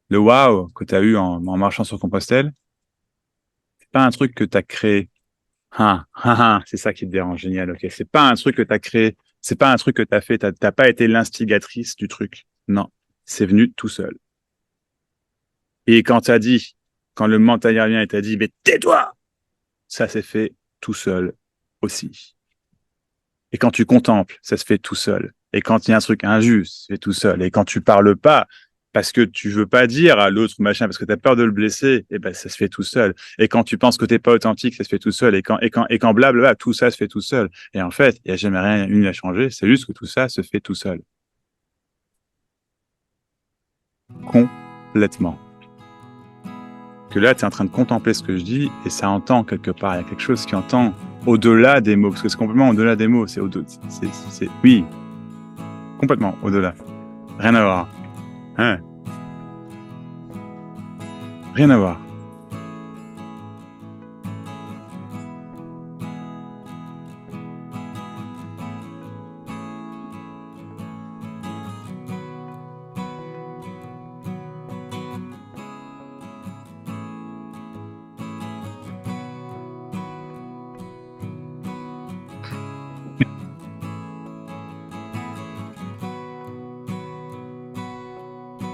Le wow que tu as eu en marchant sur Compostelle, c'est pas un truc que tu as créé. C'est ça qui te dérange, génial, ok. C'est pas un truc que tu as créé, c'est pas un truc que tu as fait, t'as pas été l'instigatrice du truc. Non, c'est venu tout seul. Et quand le mental revient et t'a dit, mais tais-toi, ça s'est fait tout seul aussi. Et quand tu contemples, ça se fait tout seul. Et quand il y a un truc injuste, ça se fait tout seul. Et quand tu parles pas, parce que tu veux pas dire à l'autre machin, parce que tu as peur de le blesser, et ben ça se fait tout seul. Et quand tu penses que t'es pas authentique, ça se fait tout seul. Et quand blablabla, tout ça se fait tout seul. Et en fait, il y a jamais rien eu à changer. C'est juste que tout ça se fait tout seul. Complètement. Que là, tu es en train de contempler ce que je dis et ça entend quelque part. Il y a quelque chose qui entend au-delà des mots, parce que c'est complètement au-delà des mots. Oui, complètement au-delà. Rien à voir. Hein, rien à voir.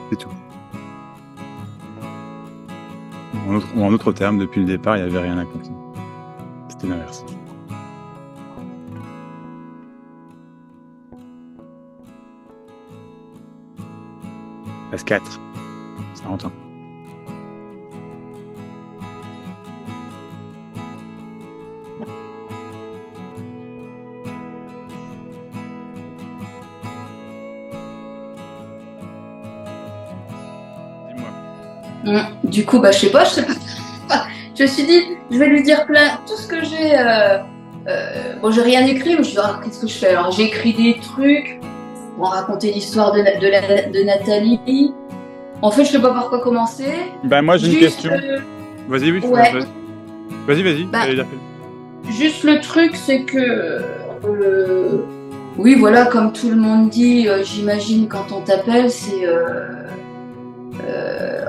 C'est tout. En autre terme, depuis le départ, il n'y avait rien à continuer. C'était l'inverse. Phase 4. Ça entend. Dis-moi. Du coup, bah, je sais pas. Je me suis dit, je vais lui dire tout ce que j'ai. Bon, j'ai rien écrit, mais je me suis dit, alors, qu'est-ce que je fais? Alors, j'ai écrit des trucs pour raconter l'histoire de Nathalie. En fait, je sais pas par quoi commencer. Ben, moi, j'ai une Juste, question. Vas-y, oui, ouais, vas-y. bah, J'allais dire juste le truc, c'est que, euh, oui, voilà, comme tout le monde dit, j'imagine quand on t'appelle, c'est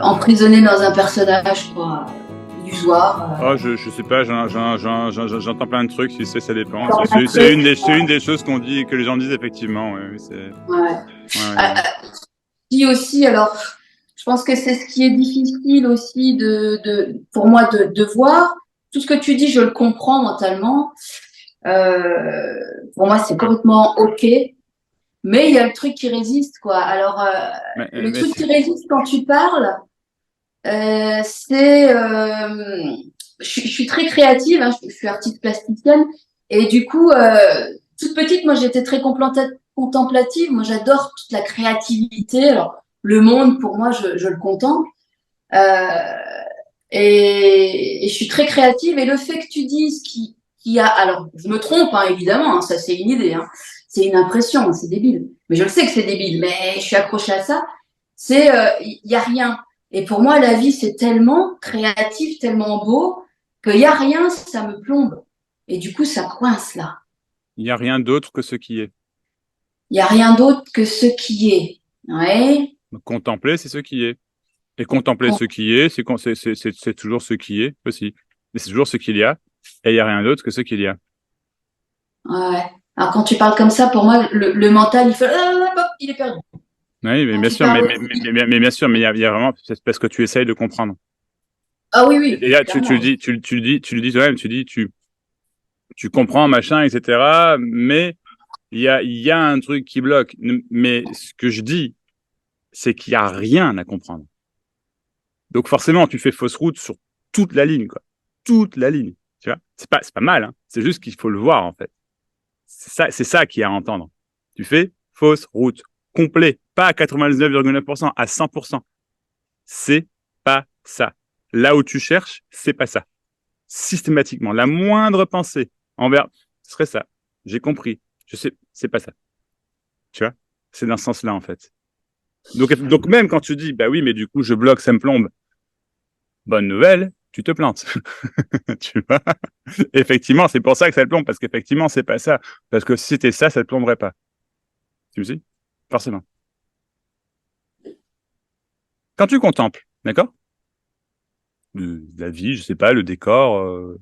emprisonné dans un personnage, quoi, illusoire. oh, je sais pas, j'entends plein de trucs, tu sais, ça dépend. C'est Rentrer, c'est une des choses qu'on dit, que les gens disent effectivement. Ouais, oui, ouais. ouais. Dit aussi, alors, je pense que c'est ce qui est difficile aussi pour moi de voir. Tout ce que tu dis, je le comprends mentalement. Euh, pour moi, c'est complètement OK. Mais il y a le truc qui résiste, quoi. Alors, le Mais truc qui résiste quand tu parles, c'est... je suis très créative, hein, je suis artiste plasticienne. Et du coup, toute petite, moi, j'étais très contemplative. Moi, j'adore toute la créativité. Alors, le monde, pour moi, je le contemple. Euh, et je suis très créative. Et le fait que tu dises qu'il y a... Alors, je me trompe, hein, évidemment, hein, ça c'est une idée. Hein. C'est une impression, c'est débile. Mais je le sais que c'est débile, mais je suis accrochée à ça. C'est, il y a rien. Et pour moi, la vie, c'est tellement créatif, tellement beau, qu'il y a rien, ça me plombe. Et du coup, ça coince là. il n'y a rien d'autre que ce qui est. Il y a rien d'autre que ce qui est. Ouais. Donc, contempler, c'est ce qui est. Et contempler ce qui est, c'est toujours ce qui est aussi. Mais c'est toujours ce qu'il y a. Et il n'y a rien d'autre que ce qu'il y a. Ouais. Alors quand tu parles comme ça, pour moi, le mental, il fait, hop, il est perdu. Oui, mais Quand bien tu sûr, parles, mais bien sûr, mais il y a vraiment, c'est parce que tu essayes de comprendre. ah oui, oui, Et là, tu le clairement. dis, tu le dis toi-même, tu comprends, machin, etc. Mais il y a un truc qui bloque. Mais ce que je dis, c'est qu'il y a rien à comprendre. Donc forcément, tu fais fausse route sur toute la ligne, quoi. Toute la ligne. Tu vois, c'est pas mal, hein. C'est juste qu'il faut le voir, en fait. C'est ça qui est à entendre. Tu fais fausse route. Complet. Pas à 99,9%, à 100%. C'est pas ça. Là où tu cherches, c'est pas ça. Systématiquement. La moindre pensée envers, ce serait ça. J'ai compris. Je sais, c'est pas ça. Tu vois? C'est dans ce sens-là, en fait. Donc même quand tu dis, bah oui, mais du coup, je bloque, ça me plombe. Bonne nouvelle, tu te plantes. Tu vois? Effectivement, c'est pour ça que ça te plombe, parce qu'effectivement, c'est pas ça. Parce que si c'était ça, ça te plomberait pas. Tu me dis? Forcément. Quand tu contemples, d'accord? La vie, je sais pas, le décor,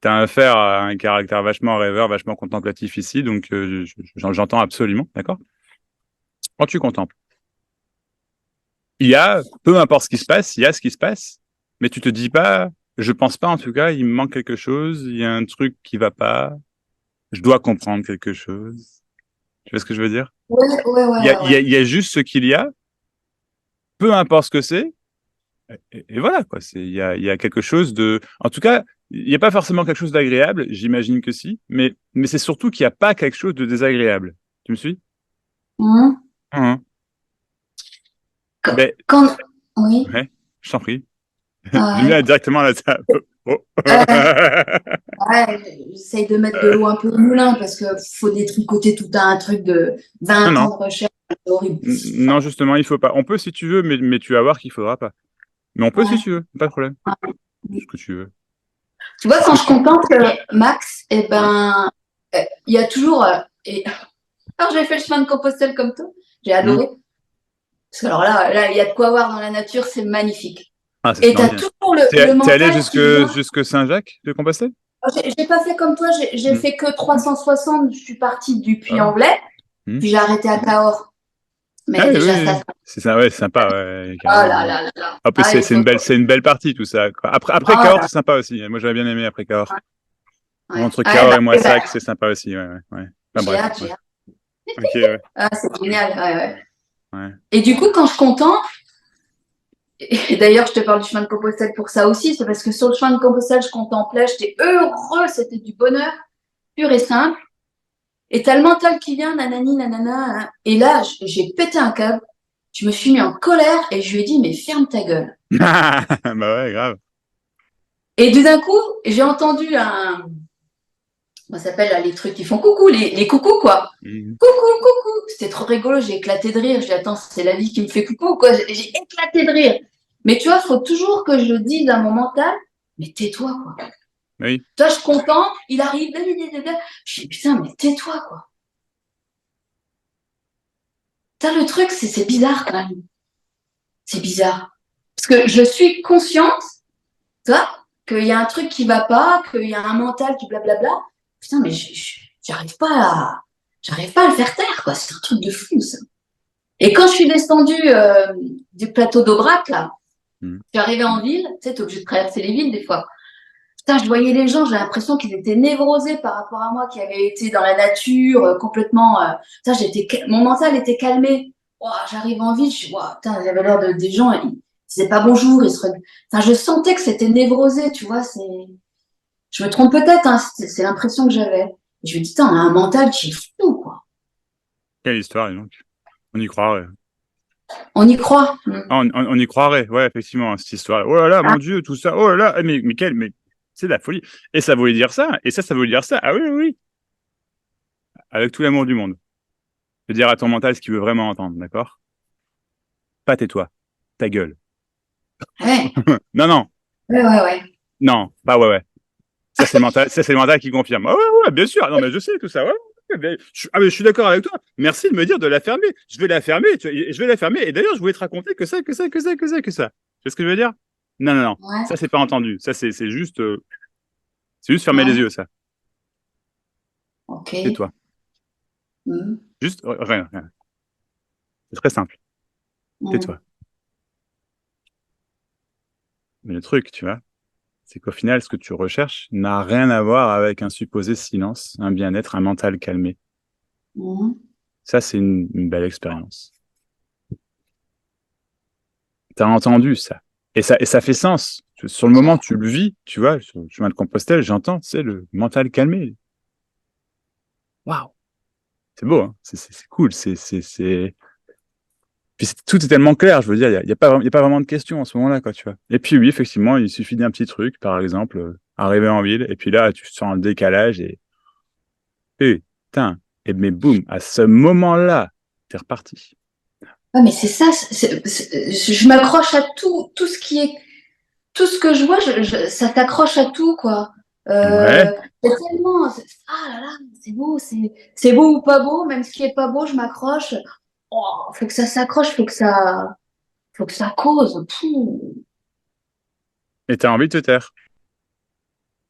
t'as affaire à un caractère vachement rêveur, vachement contemplatif ici, donc j'entends absolument, d'accord? Quand tu contemples, il y a, peu importe ce qui se passe, il y a ce qui se passe, mais tu te dis pas, je pense pas en tout cas, il me manque quelque chose, il y a un truc qui va pas, je dois comprendre quelque chose. Tu vois ce que je veux dire? Ouais, ouais, ouais, ouais, ouais. Il y a juste ce qu'il y a, peu importe ce que c'est, et voilà, quoi. Il y a quelque chose de, en tout cas, il n'y a pas forcément quelque chose d'agréable, j'imagine que si, mais c'est surtout qu'il n'y a pas quelque chose de désagréable. Tu me suis? Mhm. Hein. Quand, Ben, quand- oui, ouais, je t'en prie. J'aime bien ouais. être directement là. Ça. Oh. Euh, ouais, j'essaye de mettre de l'eau un peu au moulin parce que faut détricoter tout un truc de Non, 20 non. ans de recherche, c'est horrible. Non, justement, il faut pas. On peut si tu veux, mais tu vas voir qu'il faudra pas. Mais on peut si Ouais. tu veux, pas de problème. Ce que tu veux. Tu vois, C'est ce quand que je tu. contemple Max, eh Ouais. ben, il y a toujours. Alors, j'ai fait le chemin de Compostelle comme toi, j'ai Hmm. adoré. Parce que alors là, il y a de quoi voir dans la nature, c'est magnifique. Ah, c'est Et tu super as bien. toujours le T'es allé mental qui vient. jusque Saint-Jacques de Compostelle? J'ai pas fait comme toi, j'ai Hmm. fait que 360. Je suis partie du Ah. Puy-en-Velay, Hmm. puis j'ai arrêté à Cahors. Ah Mais oui, déjà, oui, ça. oui. C'est ça, ouais, c'est sympa, ouais, Oh carrément. là Ouais. là là là. En plus, Ah, il faut. c'est une belle partie, tout ça, quoi. Après Oh Cahors, là c'est sympa aussi. Moi, j'avais bien aimé après Cahors. là. Ouais. Entre Ouais, Cahors bah, et Moissac, c'est sympa aussi, ouais, ouais, ouais. Enfin, j'ai bref, hâte, ouais. j'ai hâte. Ok, ouais, Ah, c'est génial. Ouais, ouais. ouais. Et du coup, quand je contemple, et d'ailleurs, je te parle du chemin de Compostelle pour ça aussi, c'est parce que sur le chemin de Compostelle, je contemplais, j'étais heureux, c'était du bonheur pur et simple. Et t'as le mental qui vient, nanani, nanana. Hein. Et là, j'ai pété un câble, je me suis mis en colère et je lui ai dit, mais ferme ta gueule. Bah ouais, grave. Et tout d'un coup, j'ai entendu ça s'appelle là, les trucs qui font coucou, les coucous, quoi. Mhm. Coucou, coucou. C'était trop rigolo, j'ai éclaté de rire. J'ai dit, attends, c'est la vie qui me fait coucou, quoi. J'ai éclaté de rire. Mais tu vois, il faut toujours que je dise à mon mental, mais tais-toi, quoi. Oui, Toi, je suis content, il arrive, blablabla. Je dis, putain, mais tais-toi, quoi. T'as le truc, c'est bizarre, quand même. C'est bizarre. Parce que je suis consciente, toi, qu'il y a un truc qui va pas, qu'il y a un mental qui blablabla. Putain, mais j'arrive pas à le faire taire, quoi. C'est un truc de fou, ça. Et quand je suis descendue du plateau d'Aubrac, là, mhm. je suis arrivée en ville, tu sais, t'es obligé de traverser les villes des fois. Putain, je voyais les gens, j'ai l'impression qu'ils étaient névrosés par rapport à moi qui avait été dans la nature, complètement. Putain, mon mental était calmé. Ouah, j'arrive en ville, je suis, ouah, putain, j'avais l'air des gens, ils disaient pas bonjour, Enfin, je sentais que c'était névrosé, tu vois, je me trompe peut-être, hein, c'est l'impression que j'avais. Et je me dis, putain, on a un mental qui est fou, quoi. Quelle histoire, dis donc. On y croirait. On y croit. Ah, on y croirait, ouais, effectivement, cette histoire. Oh là là, mon Dieu, tout ça. Oh là là, mais c'est de la folie. Et ça voulait dire ça, et ça voulait dire ça. Ah oui, oui, oui. Avec tout l'amour du monde. Je veux dire à ton mental ce qu'il veut vraiment entendre, d'accord? Pas tais-toi. Ta gueule. Ouais, Non, non, ouais, ouais, ouais. non, pas ouais, ouais. Ça, c'est le mental qui confirme. Ah ouais, ouais, bien sûr. Non, mais je sais tout ça. Ouais, ouais, mais je suis d'accord avec toi. Merci de me dire de la fermer. Je vais la fermer. Je vais la fermer. Et d'ailleurs, je voulais te raconter que ça, que ça, que ça, que ça, que ça. Tu vois ce que je veux dire? Non, non, non. Ouais, Ça, c'est pas entendu. Ça, c'est juste fermer les ouais. yeux, ça. Ok. Tais-toi. Mhm. Juste, rien, rien. C'est très simple. Mhm. Tais-toi. Mais le truc, tu vois, c'est qu'au final, ce que tu recherches n'a rien à voir avec un supposé silence, un bien-être, un mental calmé. Mhm. Ça, c'est une belle expérience. T'as entendu ça. Et ça fait sens. Sur le moment, tu le vis, tu vois, sur le chemin de Compostelle, j'entends, c'est le mental calmé. Waouh, c'est beau, hein, c'est cool, puis tout est tellement clair, je veux dire, il y a pas vraiment de questions à ce moment-là, quoi, tu vois. Et puis oui, effectivement, il suffit d'un petit truc, par exemple, arriver en ville, et puis là, tu sens un décalage, et putain, et mais boum, à ce moment-là, t'es reparti. Ouais, mais c'est ça, je m'accroche à tout, tout ce que je vois, ça t'accroche à tout, quoi. Ouais, C'est tellement, ah là là, c'est beau, c'est beau ou pas beau, même ce qui est pas beau, je m'accroche. Oh, faut que ça s'accroche, faut faut que ça cause. Pouh. Et t'as envie de te taire.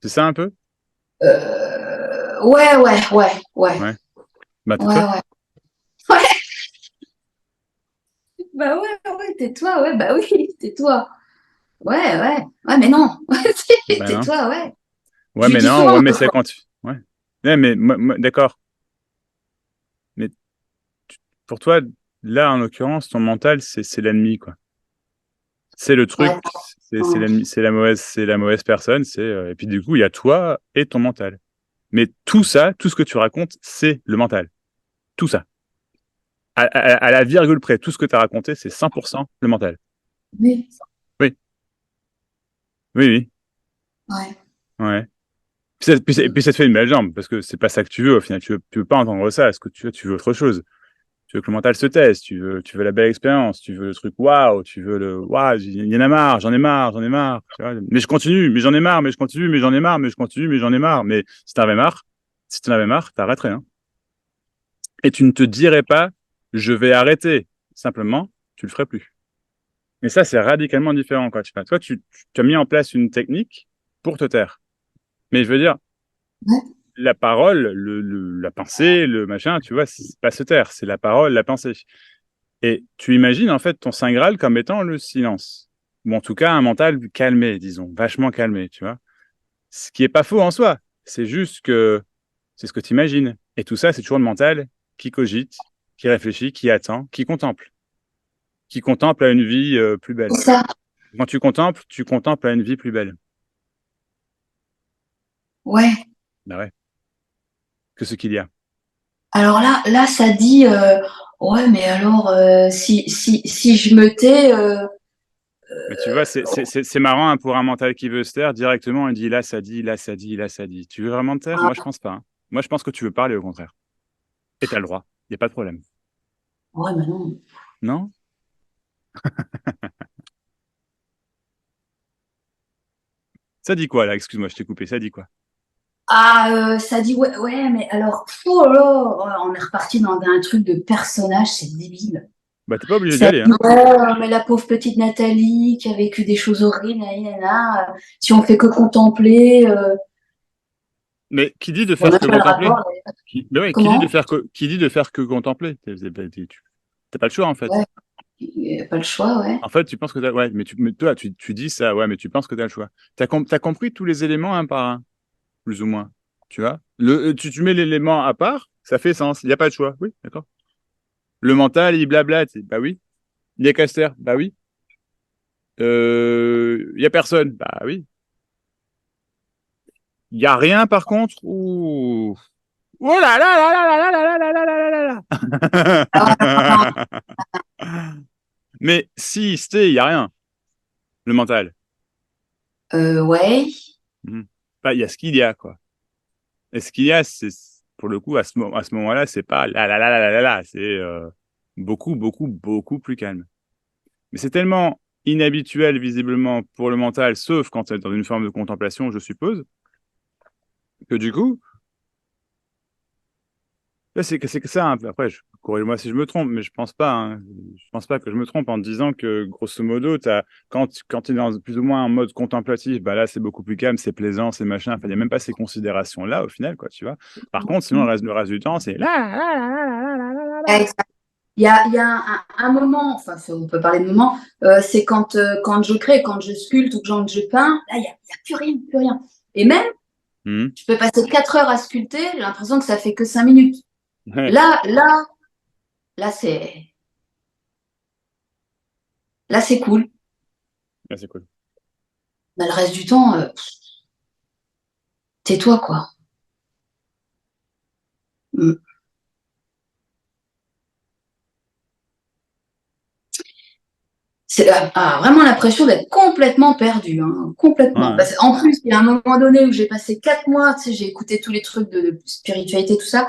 C'est ça un peu? Ouais, ouais, ouais, ouais, Ouais. Bah, ouais, tais-toi. ouais. Ouais, bah ouais, ouais, tais-toi, ouais, bah oui, tais-toi. Ouais, ouais, ouais, mais non, Bah non. tais-toi, ouais. Ouais, Je lui mais dis non, souvent, ouais, mais c'est quand tu... Ouais. Ouais, mais d'accord. Mais pour toi, là, en l'occurrence, ton mental, c'est l'ennemi, quoi. C'est le truc, ouais, c'est l'ennemi, c'est la mauvaise personne, et puis du coup, il y a toi et ton mental. Mais tout ça, tout ce que tu racontes, c'est le mental. Tout ça. À la virgule près, tout ce que tu as raconté, c'est 100% le mental. oui, Oui, oui, oui. ouais. Ouais. Puis ça te fait une belle jambe, parce que c'est pas ça que tu veux, au final. Tu veux pas entendre ça. Ce que tu veux autre chose. Tu veux que le mental se taise, tu veux la belle expérience, tu veux le truc waouh, tu veux le waouh, il y en a marre, j'en ai marre, j'en ai marre. Tu vois, mais je continue, mais j'en ai marre, mais je continue, mais j'en ai marre, mais je continue, mais j'en ai marre. Mais si t'en avais marre, t'arrêterais, hein. Et tu ne te dirais pas, je vais arrêter. Simplement, tu le ferais plus. Et ça, c'est radicalement différent, quoi. Toi, tu as mis en place une technique pour te taire. Mais je veux dire, Ouais. la parole, la pensée, le machin, tu vois, c'est pas se taire, c'est la parole, la pensée. Et tu imagines en fait ton Saint Graal comme étant le silence. Ou en tout cas un mental calmé, disons, vachement calmé, tu vois. Ce qui est pas faux en soi. C'est juste que c'est ce que tu imagines. Et tout ça, c'est toujours le mental qui cogite, qui réfléchit, qui attend, qui contemple. Qui contemple à une vie plus belle. C'est ça, Quand tu contemples à une vie plus belle. ouais. Bah ouais, que ce qu'il y a. Alors là, ça dit, ouais, mais alors, si je me tais, Mais tu vois, c'est marrant hein, pour un mental qui veut se taire, directement, il dit là, ça dit, là, ça dit, là, ça dit. Tu veux vraiment te taire? Moi, je ah, pense pas, hein. Moi, je pense que tu veux parler au contraire. Et t'as le droit. Il n'y a pas de problème. ouais, mais non. Non? Ça dit quoi, là? Excuse-moi, je t'ai coupé. Ça dit quoi? Ah, ça dit, ouais, ouais, mais alors, oh là, ouais, on est reparti dans un truc de personnage, c'est débile. Bah, t'es pas obligé d'y Ça aller, dit, hein. ouais, mais la pauvre petite Nathalie qui a vécu des choses horribles, si on fait que contempler, Mais qui dit de on faire n'a que pas le contempler? rapport. Mais ouais, Comment? qui dit de faire que contempler? T'as pas le choix, en fait. Ouais, il n'y a pas le choix, ouais. En fait, tu penses que t'as, ouais, mais toi, tu dis ça, ouais, mais tu penses que t'as le choix. T'as compris tous les éléments un par un, plus ou moins. Tu vois? Tu mets l'élément à part, ça fait sens. Il n'y a pas de choix. Oui, d'accord. Le mental, il blablate. Bah oui. Il y a Caster. Bah oui. Il y a personne. Bah oui. Il y a rien, par contre. Ouh. Oh là là là là là là là là là là Ah, là là. Mais si, c'était, il y a rien. Le mental. ouais. Mhm. Bah, il y a ce qu'il y a, quoi. Et ce qu'il y a, c'est, pour le coup, à ce moment-là, c'est pas là là là là là là là. C'est beaucoup, beaucoup, beaucoup plus calme. Mais c'est tellement inhabituel, visiblement, pour le mental, sauf quand tu es dans une forme de contemplation, je suppose, que du coup, là, c'est que ça, hein. Après, corrige-moi si je me trompe, mais je pense pas, hein. Je pense pas que je me trompe en te disant que, grosso modo, quand tu es dans plus ou moins un mode contemplatif, bah là, c'est beaucoup plus calme, c'est plaisant, c'est machin. Enfin, il n'y a même pas ces considérations-là, au final, quoi, tu vois. Par contre, sinon, le reste du temps, c'est là, là, là, là, là, là, là, là, là. Exact. Il y a un moment, enfin, on peut parler de moment, c'est quand je crée, quand je sculpte ou quand je peins, là, il y a plus rien, plus rien. Et même, Mhm. je peux passer 4 heures à sculpter, j'ai l'impression que ça fait que 5 minutes. Ouais, Là, là, là, c'est cool. ouais, c'est cool. Mais le reste du temps, tais-toi, quoi. Mm. C'est vraiment l'impression d'être complètement perdu, hein, complètement. Ouais, En plus, il y a un moment donné où j'ai passé 4 mois, tu sais, j'ai écouté tous les trucs de spiritualité, tout ça.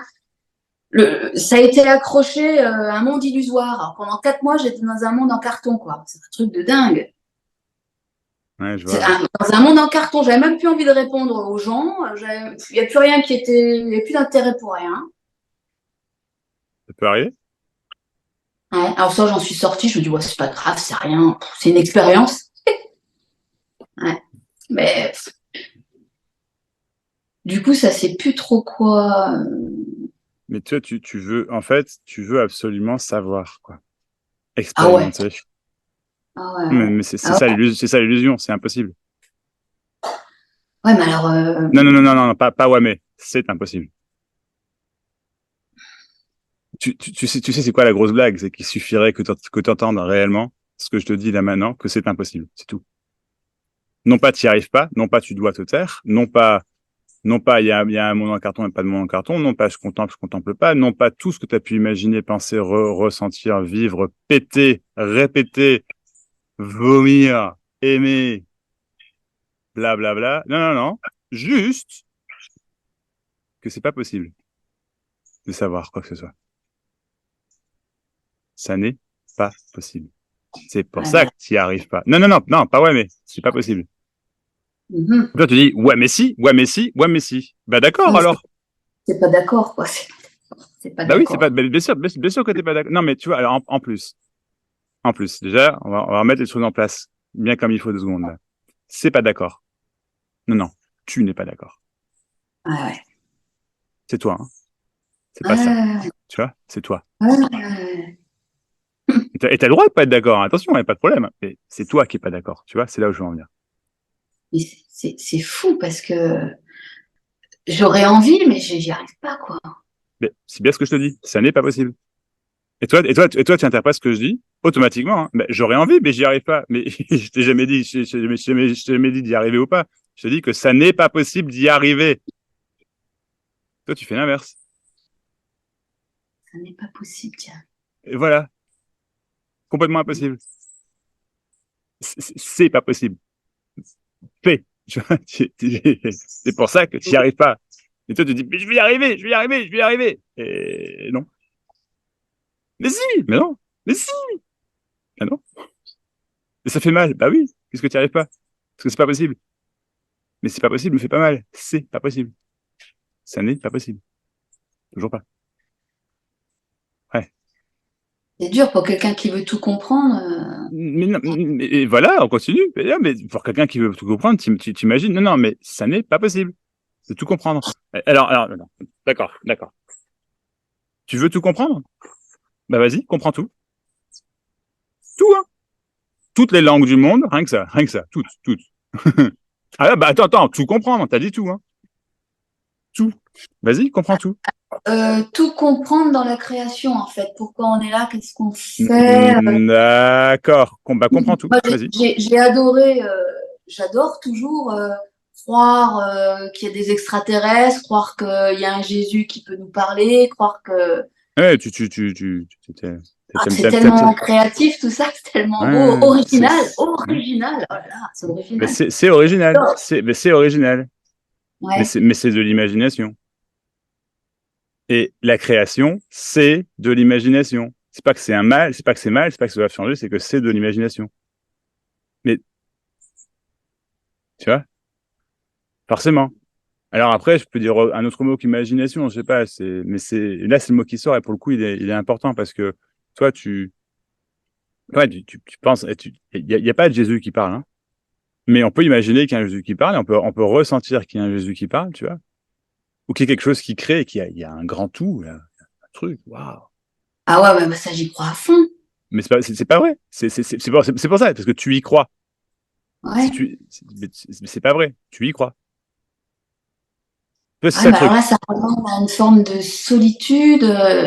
Ça a été accroché à un monde illusoire. Alors, pendant 4 mois, j'étais dans un monde en carton, quoi. C'est un truc de dingue. ouais, je vois, ouais. Dans un monde en carton, j'avais même plus envie de répondre aux gens. Il n'y a plus rien qui était, il n'y a plus d'intérêt pour rien. Ça peut arriver? Ouais. Alors ça, j'en suis sortie, je me dis, ouais, c'est pas grave, c'est rien, c'est une expérience. Ouais. Mais du coup, ça sait plus trop quoi. Mais toi, tu veux, en fait, tu veux absolument savoir, quoi. Ah ouais, Expérimenter. ah ouais, Mais, ouais. c'est Ah ça ouais, c'est ça l'illusion, c'est impossible. ouais, mais alors, Non, non, non, non, non, pas ouais, mais c'est impossible. Tu sais, c'est quoi la grosse blague? C'est qu'il suffirait que t'entendes réellement ce que je te dis là maintenant, que c'est impossible. C'est tout. Non pas tu n'y arrives pas, non pas tu dois te taire, non pas il y a un monde en carton et pas de monde en carton, non pas je contemple pas, non pas tout ce que tu as pu imaginer, penser, ressentir, vivre, péter, répéter, vomir, aimer, blablabla. Bla, bla. Non, non, non. Juste que c'est pas possible de savoir quoi que ce soit. Ça n'est pas possible. C'est pour ouais, ça que tu n'y arrives pas. Non, non, non, non, pas ouais, mais c'est pas possible. mhm. Toi, tu dis ouais, mais si, ouais, mais si, ouais, mais si. Bah d'accord Non, mais alors. c'est pas d'accord, quoi. C'est pas Bah oui, c'est pas, d'accord. bien sûr que t'es pas d'accord. Non, mais tu vois, alors en plus, déjà, on va remettre les choses en place, bien comme il faut 2 secondes là. C'est pas d'accord. Non, non, tu n'es pas d'accord. Ouais, ouais. C'est toi, hein. C'est pas ça. Ouais, Tu vois, c'est toi. ouais, ouais. Et t'as le droit de pas être d'accord, hein. Attention, il n'y a pas de problème. Mais c'est toi qui es pas d'accord. Tu vois, c'est là où je veux en venir. Mais c'est fou parce que j'aurais envie, mais j'y arrive pas, quoi. Mais c'est bien ce que je te dis. Ça n'est pas possible. Tu interprètes ce que je dis automatiquement, hein. Ben, j'aurais envie, mais j'y arrive pas. Mais je t'ai jamais dit, je t'ai jamais dit d'y arriver ou pas. Je te dis que ça n'est pas possible d'y arriver. Toi, tu fais l'inverse. Ça n'est pas possible, tiens. Et voilà, complètement impossible. C'est pas possible. Fais. Tu vois, c'est pour ça que tu n'y arrives pas. Et toi, tu dis, mais je vais y arriver, je vais y arriver, je vais y arriver. Et non. Mais si, mais non. Mais si, mais non. Et ça fait mal. Bah oui, qu'est-ce que tu n'y arrives pas? Parce que c'est pas possible. Mais c'est pas possible, me fait pas mal. C'est pas possible. Ça n'est pas possible. Toujours pas. Ouais. C'est dur pour quelqu'un qui veut tout comprendre. Mais, non, mais et voilà, on continue. Mais pour quelqu'un qui veut tout comprendre, t'imagines. Non, non, mais ça n'est pas possible de tout comprendre. Alors, non. D'accord, d'accord. Tu veux tout comprendre? Bah vas-y, comprends tout. Tout, hein. Toutes les langues du monde, rien que ça, toutes. Ah bah attends, tout comprendre, t'as dit tout, hein. Tout. Vas-y, comprends tout. Tout comprendre dans la création, en fait. Pourquoi on est là, qu'est-ce qu'on fait. D'accord. Bah comprends tout. Moi, Vas-y. j'ai adoré, j'adore toujours croire qu'il y a des extraterrestres, croire qu'il y a un Jésus qui peut nous parler, croire que Ouais, ah, t'aimes, c'est t'aimes, t'aimes, tellement créatif tout ça, c'est tellement beau, ouais, original, ouais. original. Oh là là, c'est Mais original. c'est original. J'adore. C'est original. Ouais. Mais c'est de l'imagination. Et la création, c'est de l'imagination. C'est pas que c'est un mal, c'est pas que c'est mal, c'est pas que ça doit changer, c'est que c'est de l'imagination. Mais, tu vois, forcément. Alors après, je peux dire un autre mot qu'imagination, je sais pas, mais là, c'est le mot qui sort et pour le coup, il est important parce que toi, ouais, tu penses, y a pas de Jésus qui parle, hein. Mais on peut imaginer qu'il y a un Jésus qui parle, et on peut ressentir qu'il y a un Jésus qui parle, tu vois. Ou qu'il y a quelque chose qui crée, il y a un grand tout, là, un truc, waouh. Ah ouais, bah, ça, j'y crois à fond. Mais c'est pas vrai. C'est pour ça, parce que tu y crois. Si Ouais. tu, c'est pas vrai. Tu y crois. C'est Ouais, ça le mais alors truc. là, ça remonte à une forme de solitude.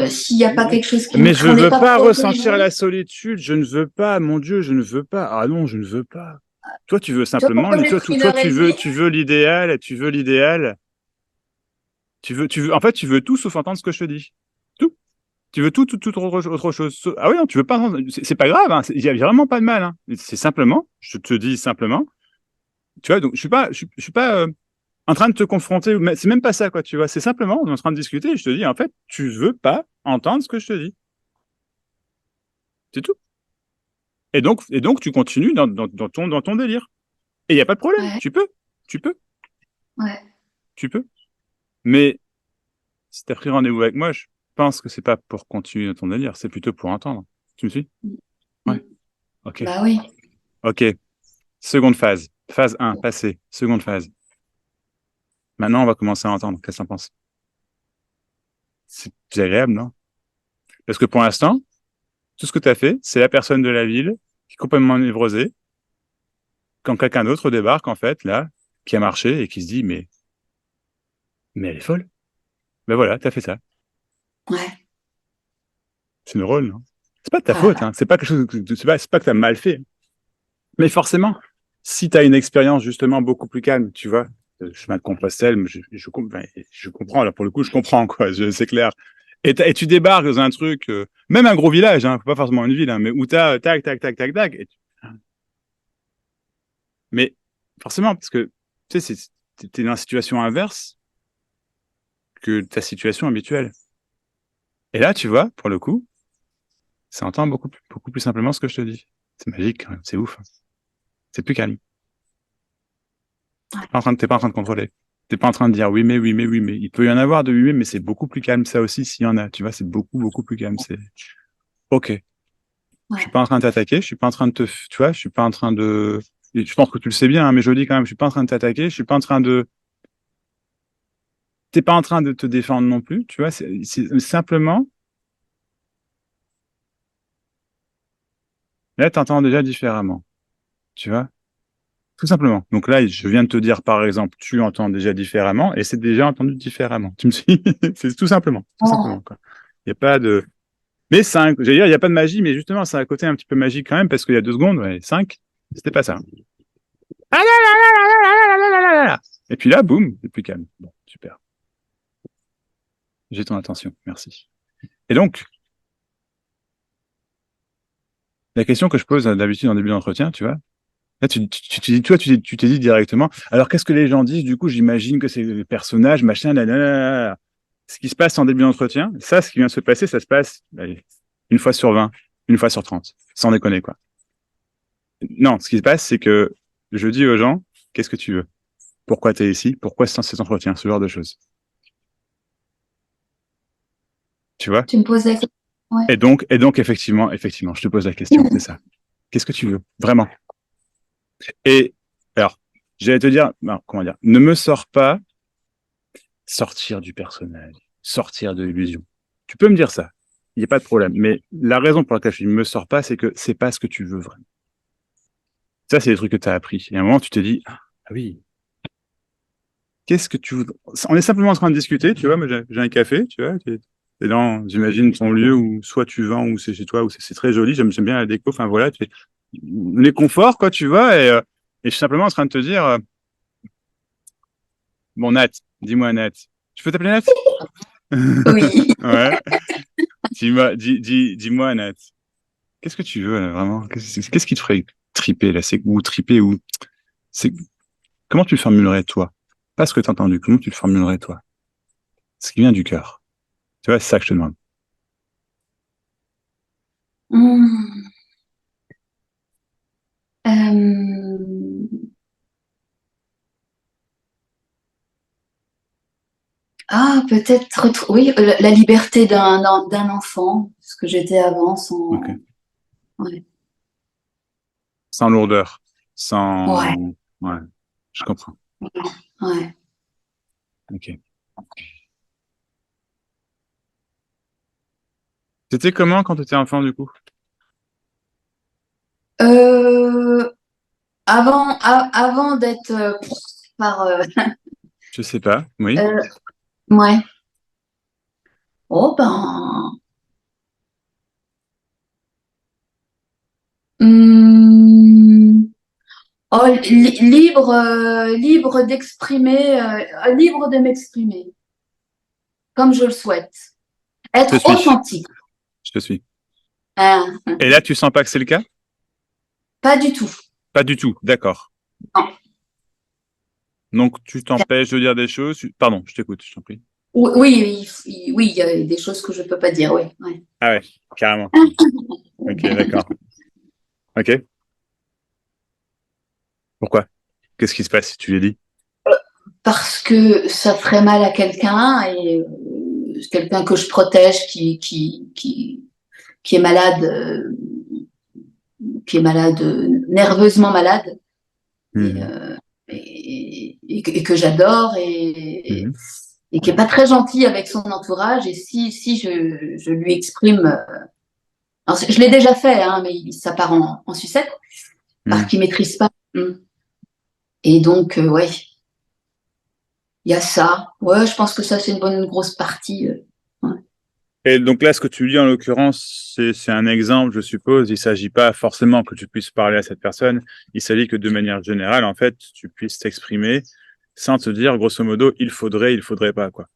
S'il n'y a pas quelque chose qui Mais nous je on n'est veux pas pas protégé. ressentir la solitude. Je ne veux pas, mon Dieu, je ne veux pas. Ah non, je ne veux pas. Toi, tu veux Tu vois simplement, pourquoi j'ai pris une heure et demie? tu veux l'idéal, tu veux l'idéal. En fait, tu veux tout sauf entendre ce que je te dis. Tout. Tu veux tout autre chose. Ah oui, non, tu veux pas entendre. C'est pas grave, hein. Il y a vraiment pas de mal, hein. C'est simplement, je te dis simplement, tu vois, donc je suis pas en train de te confronter, mais c'est même pas ça, quoi, tu vois. C'est simplement, on est en train de discuter et je te dis, en fait, tu veux pas entendre ce que je te dis. C'est tout. Et donc, tu continues dans ton délire. Et il n'y a pas de problème. Ouais, Tu peux, ouais. tu peux. Mais si tu as pris rendez-vous avec moi, je pense que c'est pas pour continuer dans ton délire, c'est plutôt pour entendre. Tu me suis? Mm. Ouais. Ok. Bah oui. Ok. Seconde phase. Phase 1, passé. Seconde phase. Maintenant, on va commencer à entendre. Qu'est-ce que t'en penses? C'est agréable, non? Parce que pour l'instant, tout ce que tu as fait, c'est la personne de la ville qui est complètement névrosée, quand quelqu'un d'autre débarque, en fait, là, qui a marché et qui se dit, mais elle est folle. Ben voilà, t'as fait ça. Ouais. C'est drôle, non? C'est pas de ta faute, Ah, hein. C'est pas quelque chose c'est pas que t'as mal fait. Mais forcément, si t'as une expérience, justement, beaucoup plus calme, tu vois, le chemin de Compostelle, je comprends, là, pour le coup, je comprends, quoi, c'est clair. Et tu débarques dans un truc, même un gros village, hein, pas forcément une ville, hein, mais où t'as tac, tac, tac, tac, tac, mais forcément, parce que, tu sais, t'es dans la situation inverse que ta situation habituelle. Et là, tu vois, pour le coup, ça entend beaucoup plus simplement ce que je te dis. C'est magique, quand même. C'est ouf, hein. C'est plus calme. ouais. T'es pas en train de contrôler. T'es pas en train de dire oui, mais oui, mais oui, mais il peut y en avoir de oui, mais c'est beaucoup plus calme, ça aussi, s'il y en a. Tu vois, c'est beaucoup plus calme. C'est ok. Je suis Ouais. pas en train de t'attaquer. Je suis pas en train de tu vois, je suis pas en train de, et je pense que tu le sais bien, hein, mais je le dis quand même, je suis pas en train de t'attaquer. Je suis pas en train de, t'es pas en train de te défendre non plus. Tu vois, c'est simplement, là, t'entends déjà différemment. Tu vois. Tout simplement. Donc là, je viens de te dire, par exemple, tu entends déjà différemment, et c'est déjà entendu différemment. Tu me suis? C'est tout Ouais. simplement, quoi. Il n'y a pas de, mais 5, j'allais dire, il n'y a pas de magie, mais justement, c'est un côté un petit peu magique quand même, parce qu'il y a 2 secondes, ouais, 5, c'était pas ça. Ah là là là là là là là là là là là. Et puis là, boum, c'est plus calme. Bon, super. J'ai ton attention. Merci. Et donc, la question que je pose d'habitude en début d'entretien, tu vois, là, toi, tu t'es dit directement, alors qu'est-ce que les gens disent? Du coup, j'imagine que c'est les personnages, machin, là, là, là, là, là. Ce qui se passe en début d'entretien, ça, ce qui vient de se passer, ça se passe, allez, une fois sur 20, une fois sur 30, sans déconner, quoi. Non, ce qui se passe, c'est que je dis aux gens, qu'est-ce que tu veux? Pourquoi tu es ici? Pourquoi cet entretien? Ce genre de choses. Tu vois? Tu me poses la question. Ouais. Et donc, effectivement, je te pose la question, c'est ça. Qu'est-ce que tu veux? Vraiment. Et, alors, j'allais te dire, non, comment dire, ne me sors pas sortir du personnage, sortir de l'illusion. Tu peux me dire ça. Il n'y a pas de problème. Mais la raison pour laquelle je ne me sors pas, c'est que c'est pas ce que tu veux vraiment. Ça, c'est des trucs que tu as appris. Et à un moment, tu t'es dit, ah oui, qu'est-ce que tu veux? On est simplement en train de discuter, tu vois, mais j'ai un café, tu vois. Et là, j'imagine ton lieu où soit tu vends ou c'est chez toi, où c'est très joli. J'aime bien la déco. Enfin, voilà, les conforts, quoi, tu vois. Et je suis simplement en train de te dire, bon, Nat, dis-moi, Nat. Tu peux t'appeler Nat? Oui. Ouais. Dis-moi, Nat. Qu'est-ce que tu veux, là, vraiment? Qu'est-ce qui te ferait triper, là? Ou triper, ou, c'est, comment tu le formulerais, toi? Pas ce que t'as entendu. Comment tu le formulerais, toi? Ce qui vient du cœur. Tu vois, c'est ça que je te demande. Hmm. Euh, Ah, peut-être oui, la liberté d'un enfant, ce que j'étais avant, Ok. sans. Ouais. Sans lourdeur. Ouais. Sans, ouais. Je comprends. Ouais. Ok. C'était comment quand tu étais enfant, du coup? Euh, avant d'être par. Je sais pas. Oui. Euh, ouais. Oh ben. hmm, oh, libre, libre d'exprimer, libre de m'exprimer comme je le souhaite. Je te Être suis. authentique. Je te suis. Hein, Et là, tu sens pas que c'est le cas? pas du tout. Pas du tout. D'accord. Non. Donc, tu t'empêches de dire des choses. Pardon, je t'écoute, je t'en prie. Oui, oui, oui, il y a des choses que je peux pas dire, oui. Ouais. Ah ouais, carrément. Ok, d'accord. Ok. Pourquoi? Qu'est-ce qui se passe si tu les dis? Parce que ça ferait mal à quelqu'un et quelqu'un que je protège qui est malade, nerveusement malade, et, Mhm. et que j'adore, Mhm. et qui est pas très gentil avec son entourage. Et si je lui exprime, alors, je l'ai déjà fait, hein, mais ça part en sucette, parce Mhm. qu'il maîtrise pas. Et donc, ouais, il y a ça. Ouais, je pense que ça, c'est une bonne grosse partie. Ouais. Et donc là, ce que tu dis en l'occurrence, c'est un exemple, je suppose. Il s'agit pas forcément que tu puisses parler à cette personne. Il s'agit que de manière générale, en fait, tu puisses t'exprimer sans te dire, grosso modo, il faudrait pas, quoi.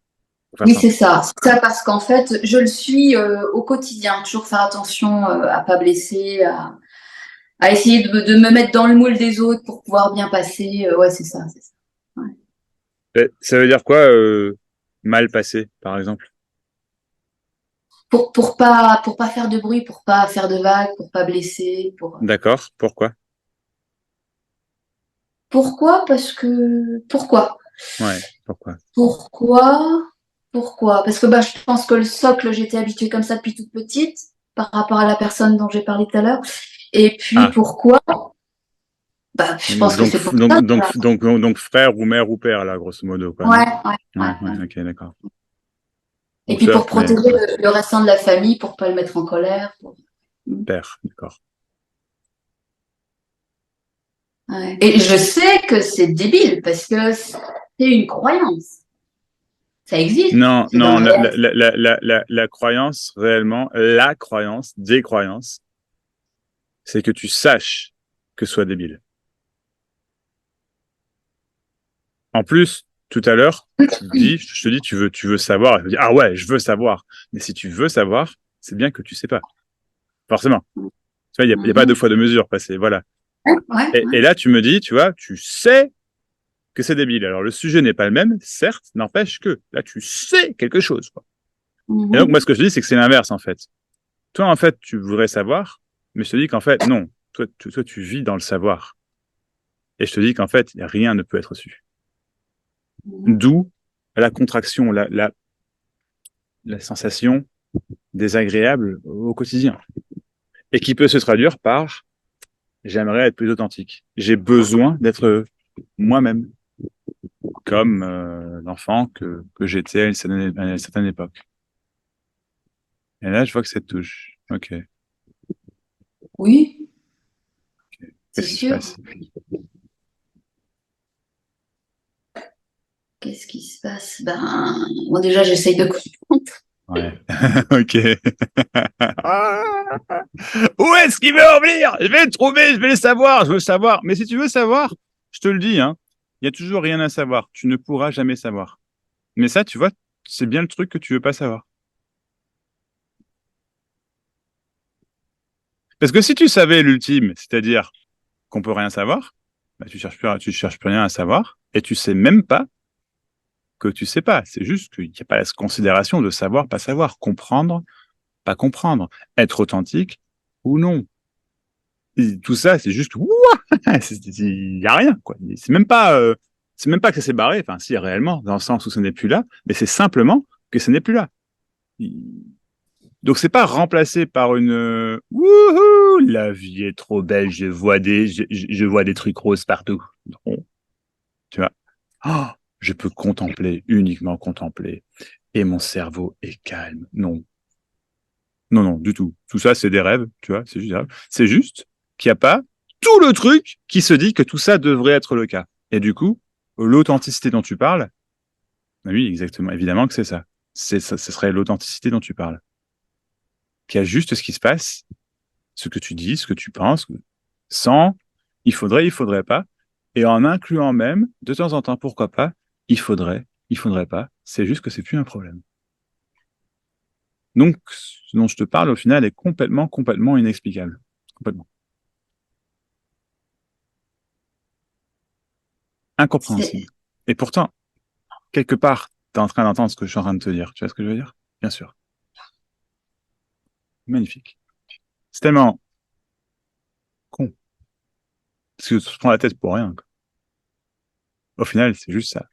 Pour faire Oui, simple. c'est ça. C'est ça parce qu'en fait, je le suis au quotidien. Toujours faire attention à pas blesser, à essayer de me mettre dans le moule des autres pour pouvoir bien passer. Ouais, c'est ça. C'est ça. Ouais. Et ça veut dire quoi, mal passé, par exemple? Pour pas faire de bruit, pour pas faire de vagues, pour pas blesser. D'accord. Pourquoi? Pourquoi? Parce que pourquoi? Ouais. Pourquoi? Pourquoi? Pourquoi? Parce que bah, je pense que le socle, j'étais habituée comme ça depuis toute petite, par rapport à la personne dont j'ai parlé tout à l'heure. Et puis Ah. pourquoi? Bah, je pense que c'est pour ça. Donc, frère ou mère ou père, là, grosso modo, quoi, Ouais, non? ouais, ouais, Ouais, ouais. ouais, ok, d'accord. Et Ou puis pour sœur, mais protéger ouais, le restant de la famille, pour pas le mettre en colère. père, d'accord. Ouais. Et je sais que c'est débile parce que c'est une croyance. Ça existe. Non, C'est dans non, le réel. la croyance, réellement, la croyance, des croyances, c'est que tu saches que ce soit débile. En plus, tout à l'heure, je te dis, tu veux savoir. Je me dis, ah ouais, je veux savoir. Mais si tu veux savoir, c'est bien que tu sais pas. Forcément. Tu vois, il y a pas deux Mhm. fois de mesure passée. Voilà. Ouais, ouais, Et là, tu me dis, tu vois, tu sais que c'est débile. Alors, le sujet n'est pas le même, certes, n'empêche que là, tu sais quelque chose, quoi. Et donc, moi, ce Mhm. que je dis, c'est que c'est l'inverse, en fait. Toi, en fait, tu voudrais savoir, mais je te dis qu'en fait, non. Toi, tu vis dans le savoir. Et je te dis qu'en fait, rien ne peut être su. Mhm. D'où la contraction, la sensation désagréable au quotidien. Et qui peut se traduire par j'aimerais être plus authentique. J'ai besoin d'être moi-même, comme l'enfant que j'étais à une certaine époque. Et là, je vois que ça te touche. Ok. Oui, c'est Qu'est-ce qui se sûr. passe? Qu'est-ce qui se passe? Ben, bon, déjà, j'essaye de comprendre. Ouais. Ok. Où est-ce qu'il veut en venir? Je vais le trouver, je vais le savoir, je veux le savoir. Mais si tu veux savoir, je te le dis, hein, il y a toujours rien à savoir. Tu ne pourras jamais savoir. Mais ça, tu vois, c'est bien le truc que tu veux pas savoir. Parce que si tu savais l'ultime, c'est-à-dire qu'on peut rien savoir, bah, tu cherches plus rien à savoir, et tu sais même pas que tu sais pas. C'est juste qu'il n'y a pas la considération de savoir, pas savoir, comprendre, pas comprendre, être authentique ou non. Et tout ça, c'est juste, ouah, il y a rien, quoi. C'est même pas que ça s'est barré. Enfin, si, réellement, dans le sens où ce n'est plus là, mais c'est simplement que ce n'est plus là. Donc c'est pas remplacé par une wouhou, la vie est trop belle, je vois des trucs roses partout. Non, tu vois. Oh, je peux contempler, uniquement contempler, et mon cerveau est calme. Non, non, non, du tout. Tout ça, c'est des rêves, tu vois, c'est juste des rêves. C'est juste qu'il n'y a pas tout le truc qui se dit que tout ça devrait être le cas. Et du coup, l'authenticité dont tu parles, bah oui, exactement, évidemment que c'est ça. Ce serait l'authenticité dont tu parles. Qu'il y a juste ce qui se passe, ce que tu dis, ce que tu penses, sans il faudrait pas, et en incluant même, de temps en temps, pourquoi pas, il faudrait pas, c'est juste que c'est plus un problème. Donc, ce dont je te parle, au final, est complètement inexplicable. Complètement. Incompréhensible. C'est, Et pourtant, quelque part, tu es en train d'entendre ce que je suis en train de te dire. Tu vois ce que je veux dire? Bien sûr. Magnifique. C'est tellement con. Parce que tu te prends la tête pour rien, quoi. Au final, c'est juste ça.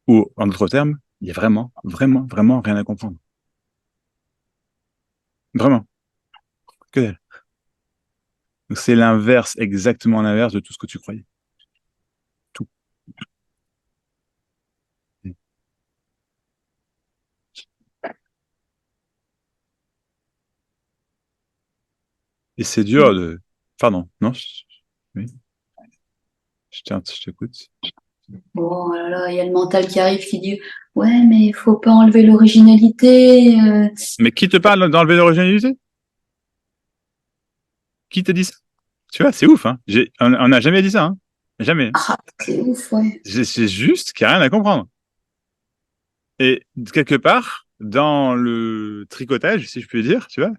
Ou, en d'autres termes, il y a vraiment rien à comprendre. Vraiment. Que dalle. Donc, c'est l'inverse, exactement l'inverse de tout ce que tu croyais. Tout. Et c'est dur de... Pardon, non? Oui, je t'écoute. Bon, oh là là, il y a le mental qui arrive qui dit, ouais, mais il faut pas enlever l'originalité. Mais qui te parle d'enlever l'originalité? Qui te dit ça? Tu vois, c'est ouf, hein. On n'a jamais dit ça, hein. Jamais. Ah, c'est ouf, ouais. C'est juste qu'il n'y a rien à comprendre. Et quelque part, dans le tricotage, si je puis dire, tu vois,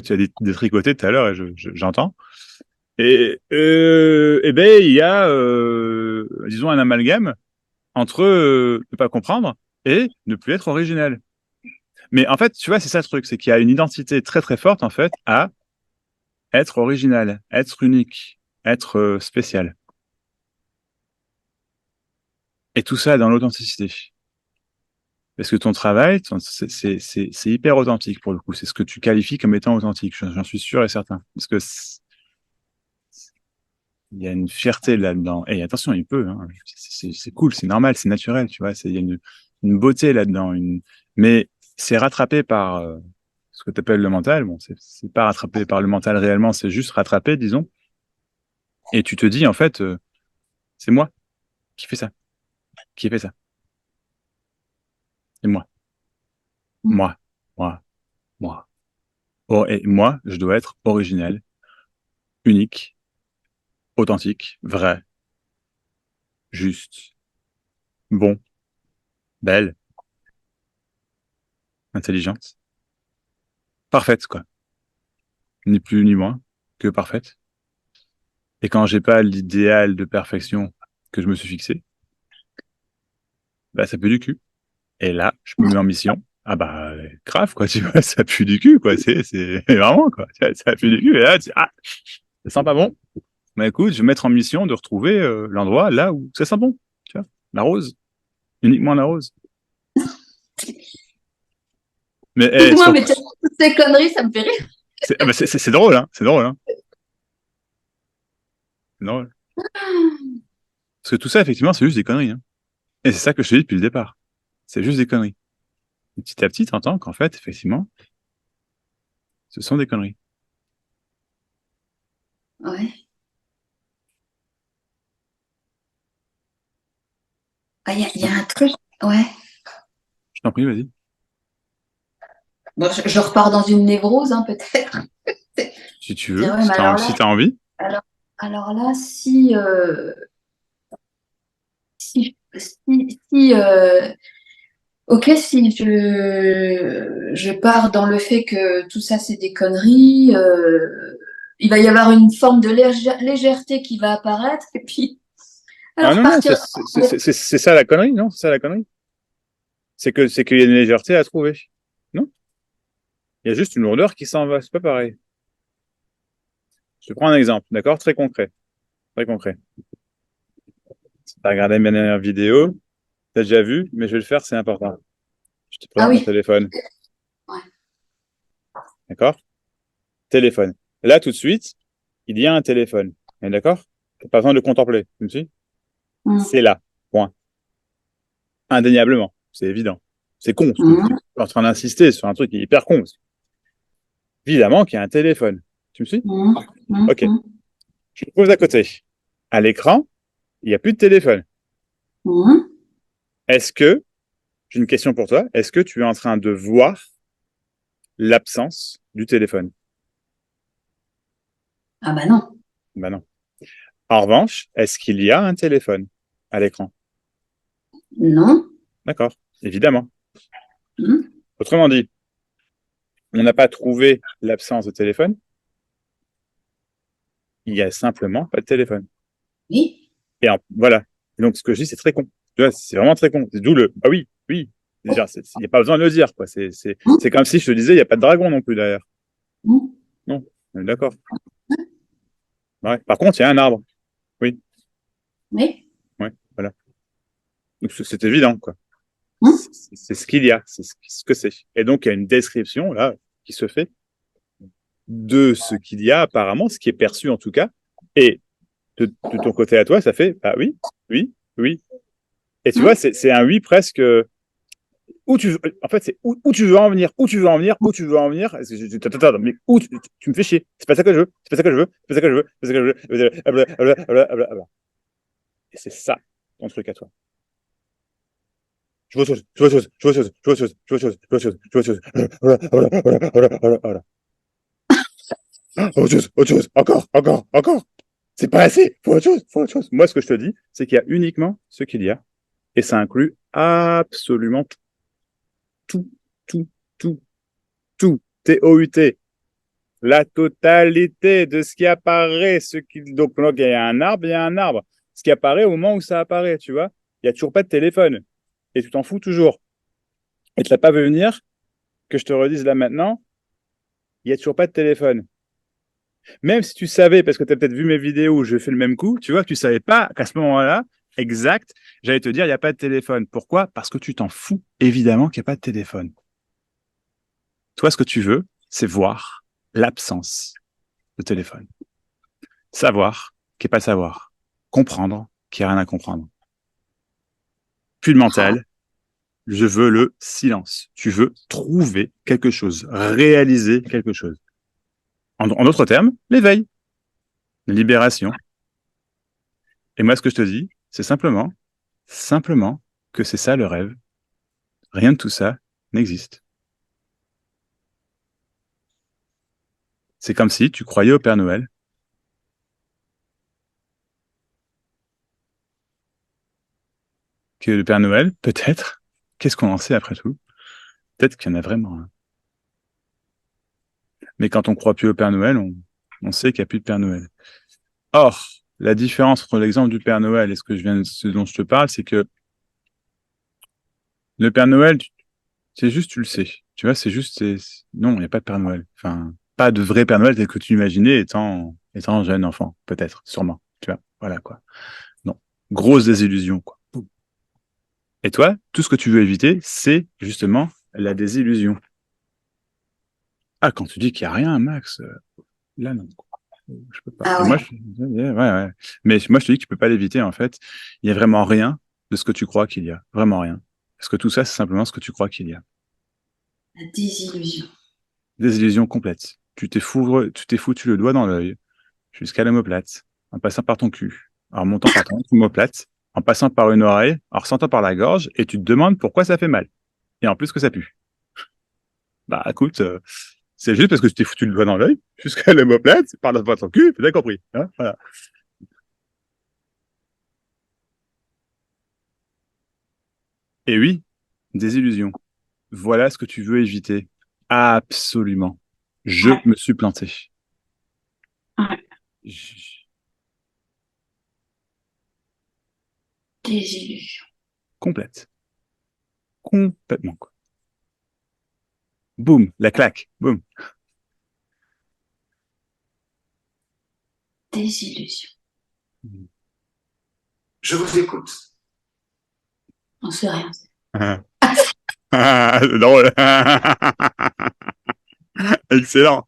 tu as dit de tricoter tout à l'heure et j'entends. Et ben, il y a, disons, un amalgame entre ne pas comprendre et ne plus être original. Mais en fait, tu vois, c'est ça le truc, c'est qu'il y a une identité très très forte, en fait, à être original, être unique, être spécial. Et tout ça dans l'authenticité. Parce que ton travail, c'est hyper authentique pour le coup. C'est ce que tu qualifies comme étant authentique. J'en suis sûr et certain. Parce que il y a une fierté là-dedans. Et attention, il peut. Hein. C'est cool, c'est normal, c'est naturel. Tu vois, il y a une beauté là-dedans. Mais c'est rattrapé par ce que tu appelles le mental. Bon, c'est pas rattrapé par le mental réellement, c'est juste rattrapé, disons. Et tu te dis, en fait, c'est moi qui fais ça, qui ai fait ça. C'est moi, moi, moi, moi. Oh, et moi, je dois être original, unique, authentique, vrai, juste, bon, belle, intelligente, parfaite, quoi. Ni plus ni moins que parfaite. Et quand j'ai pas l'idéal de perfection que je me suis fixé, bah, ça pue du cul. Et là, je me mets en mission. Ah bah, grave, quoi, tu vois, ça pue du cul, quoi. C'est vraiment, quoi. Ça pue du cul. Et là, ça sent pas bon. Bah, écoute, je vais mettre en mission de retrouver l'endroit là où ça sent bon. Tu vois, la rose. Uniquement la rose. Mais, Moi, mais toutes ces conneries, ça me fait rire. c'est drôle, hein. C'est drôle, hein. C'est drôle. Parce que tout ça, effectivement, c'est juste des conneries, hein. Et c'est ça que je te dis depuis le départ. C'est juste des conneries. Et petit à petit, t'entends qu'en fait, effectivement, ce sont des conneries. Ouais. Ah, il y a un truc. Ouais. Je t'en prie, vas-y. Bon, je repars dans une névrose, hein, peut-être. Si tu C'est veux, vrai, mais alors si là, t'as envie. alors, alors là, si, ok, si je pars dans le fait que tout ça c'est des conneries, il va y avoir une forme de légèreté qui va apparaître, et puis Ah alors non, non, partir. c'est ça la connerie, non? C'est ça la connerie. C'est qu'il y a une légèreté à trouver. Non? Il y a juste une lourdeur qui s'en va. C'est pas pareil. Je te prends un exemple, d'accord? Très concret. Très concret. T'as regardé ma dernière vidéo, t'as déjà vu, mais je vais le faire, c'est important. Je te Ah présente mon oui, téléphone, ouais. d'accord? Téléphone. Là, tout de suite, il y a un téléphone. On est d'accord? T'as pas besoin de le contempler. Tu me suis? Mm, C'est là. Point. Indéniablement. C'est évident. C'est con ce que je dis. mm, Je suis en train d'insister sur un truc qui est hyper con. Évidemment qu'il y a un téléphone. Tu me suis? mm, mm, Ok. mm, Je me pose à côté. À l'écran, il n'y a plus de téléphone. mm. Est-ce que, j'ai une question pour toi, est-ce que tu es en train de voir l'absence du téléphone? Ah bah non, Ben non. En revanche, est-ce qu'il y a un téléphone à l'écran? non. D'accord, évidemment. Mm, Autrement dit, on n'a pas trouvé l'absence de téléphone, il y a simplement pas de téléphone. oui, Voilà. Et donc, ce que je dis, c'est très con. Tu vois, c'est vraiment très con. C'est d'où le, ah oui, oui. Déjà, il n'y a pas besoin de le dire, quoi. C'est mm, comme si je te disais, il n'y a pas de dragon non plus derrière. mm, Non, on est d'accord. Ouais. Par contre, il y a un arbre. Oui, oui, ouais, voilà. Donc, c'est évident, quoi. mm, C'est ce qu'il y a, c'est ce que c'est. Et donc, il y a une description, là, qui se fait. de ce qu'il y a apparemment, ce qui est perçu en tout cas, et de ton côté à toi, ça fait bah oui, oui, oui. Et tu vois, c'est un oui presque où tu veux, en fait, c'est où tu veux en venir, où tu veux en venir, où tu veux en venir. Attends, mais où tu me fais chier. C'est pas ça que je veux, c'est pas ça que je veux, c'est pas ça que je veux, c'est pas ça que je veux. Et c'est ça ton truc à toi. Je veux autre chose, je veux autre chose, je veux autre chose, je veux autre chose, je veux autre chose, je veux autre chose, je veux autre chose. Voilà. Autre chose, encore. C'est pas assez, faut autre chose. Moi, ce que je te dis, c'est qu'il y a uniquement ce qu'il y a, et ça inclut absolument tout, tout, tout, tout. T-O-U-T. La totalité de ce qui apparaît. Donc, il y a un arbre, il y a un arbre. Ce qui apparaît au moment où ça apparaît, tu vois. Il n'y a toujours pas de téléphone. Et tu t'en fous toujours. Et tu l'as pas vu venir, que je te redise là maintenant, il n'y a toujours pas de téléphone. Même si tu savais, parce que tu as peut-être vu mes vidéos où je fais le même coup, tu vois que tu savais pas qu'à ce moment-là, exact, j'allais te dire, il n'y a pas de téléphone. Pourquoi? Parce que tu t'en fous, évidemment, qu'il n'y a pas de téléphone. Toi, ce que tu veux, c'est voir l'absence de téléphone. Savoir qui n'est pas savoir. Comprendre qui n'y a rien à comprendre. Plus de mental, je veux le silence. Tu veux trouver quelque chose, réaliser quelque chose. En d'autres termes, l'éveil, la libération. Et moi, ce que je te dis, c'est simplement que c'est ça le rêve. Rien de tout ça n'existe. C'est comme si tu croyais au Père Noël. Que le Père Noël, peut-être, qu'est-ce qu'on en sait après tout? Peut-être qu'il y en a vraiment un. Mais quand on croit plus au Père Noël, on sait qu'il n'y a plus de Père Noël. Or, la différence entre l'exemple du Père Noël et ce dont je te parle, c'est que le Père Noël, c'est juste, tu le sais. Tu vois, non, il n'y a pas de Père Noël. Enfin, pas de vrai Père Noël tel que tu imaginais étant jeune enfant, peut-être, sûrement. Tu vois, voilà, quoi. Non. Grosse désillusion, quoi. Et toi, tout ce que tu veux éviter, c'est justement la désillusion. Ah, quand tu dis qu'il n'y a rien, Max, là, non. Je peux pas. Ah Et ouais. moi, ouais. Mais moi, je te dis que tu peux pas l'éviter, en fait. Il y a vraiment rien de ce que tu crois qu'il y a. Vraiment rien. Parce que tout ça, c'est simplement ce que tu crois qu'il y a. La désillusion. Désillusion complète. Tu t'es foutu le doigt dans l'œil jusqu'à l'omoplate, en passant par ton cul, en remontant par ton omoplate, en passant par une oreille, en ressentant par la gorge, et tu te demandes pourquoi ça fait mal. Et en plus que ça pue. Bah, écoute, c'est juste parce que tu t'es foutu le doigt dans l'œil jusqu'à l'omoplate, par ton cul, t'as compris. Hein, voilà. Et oui, désillusion. Voilà ce que tu veux éviter. Absolument. Je Ouais. me suis planté. Ouais. J- Désillusion. Complète. Complètement, quoi. Boum, la claque. Boum. Désillusion. Je vous écoute. On sait rien. Drôle. Excellent.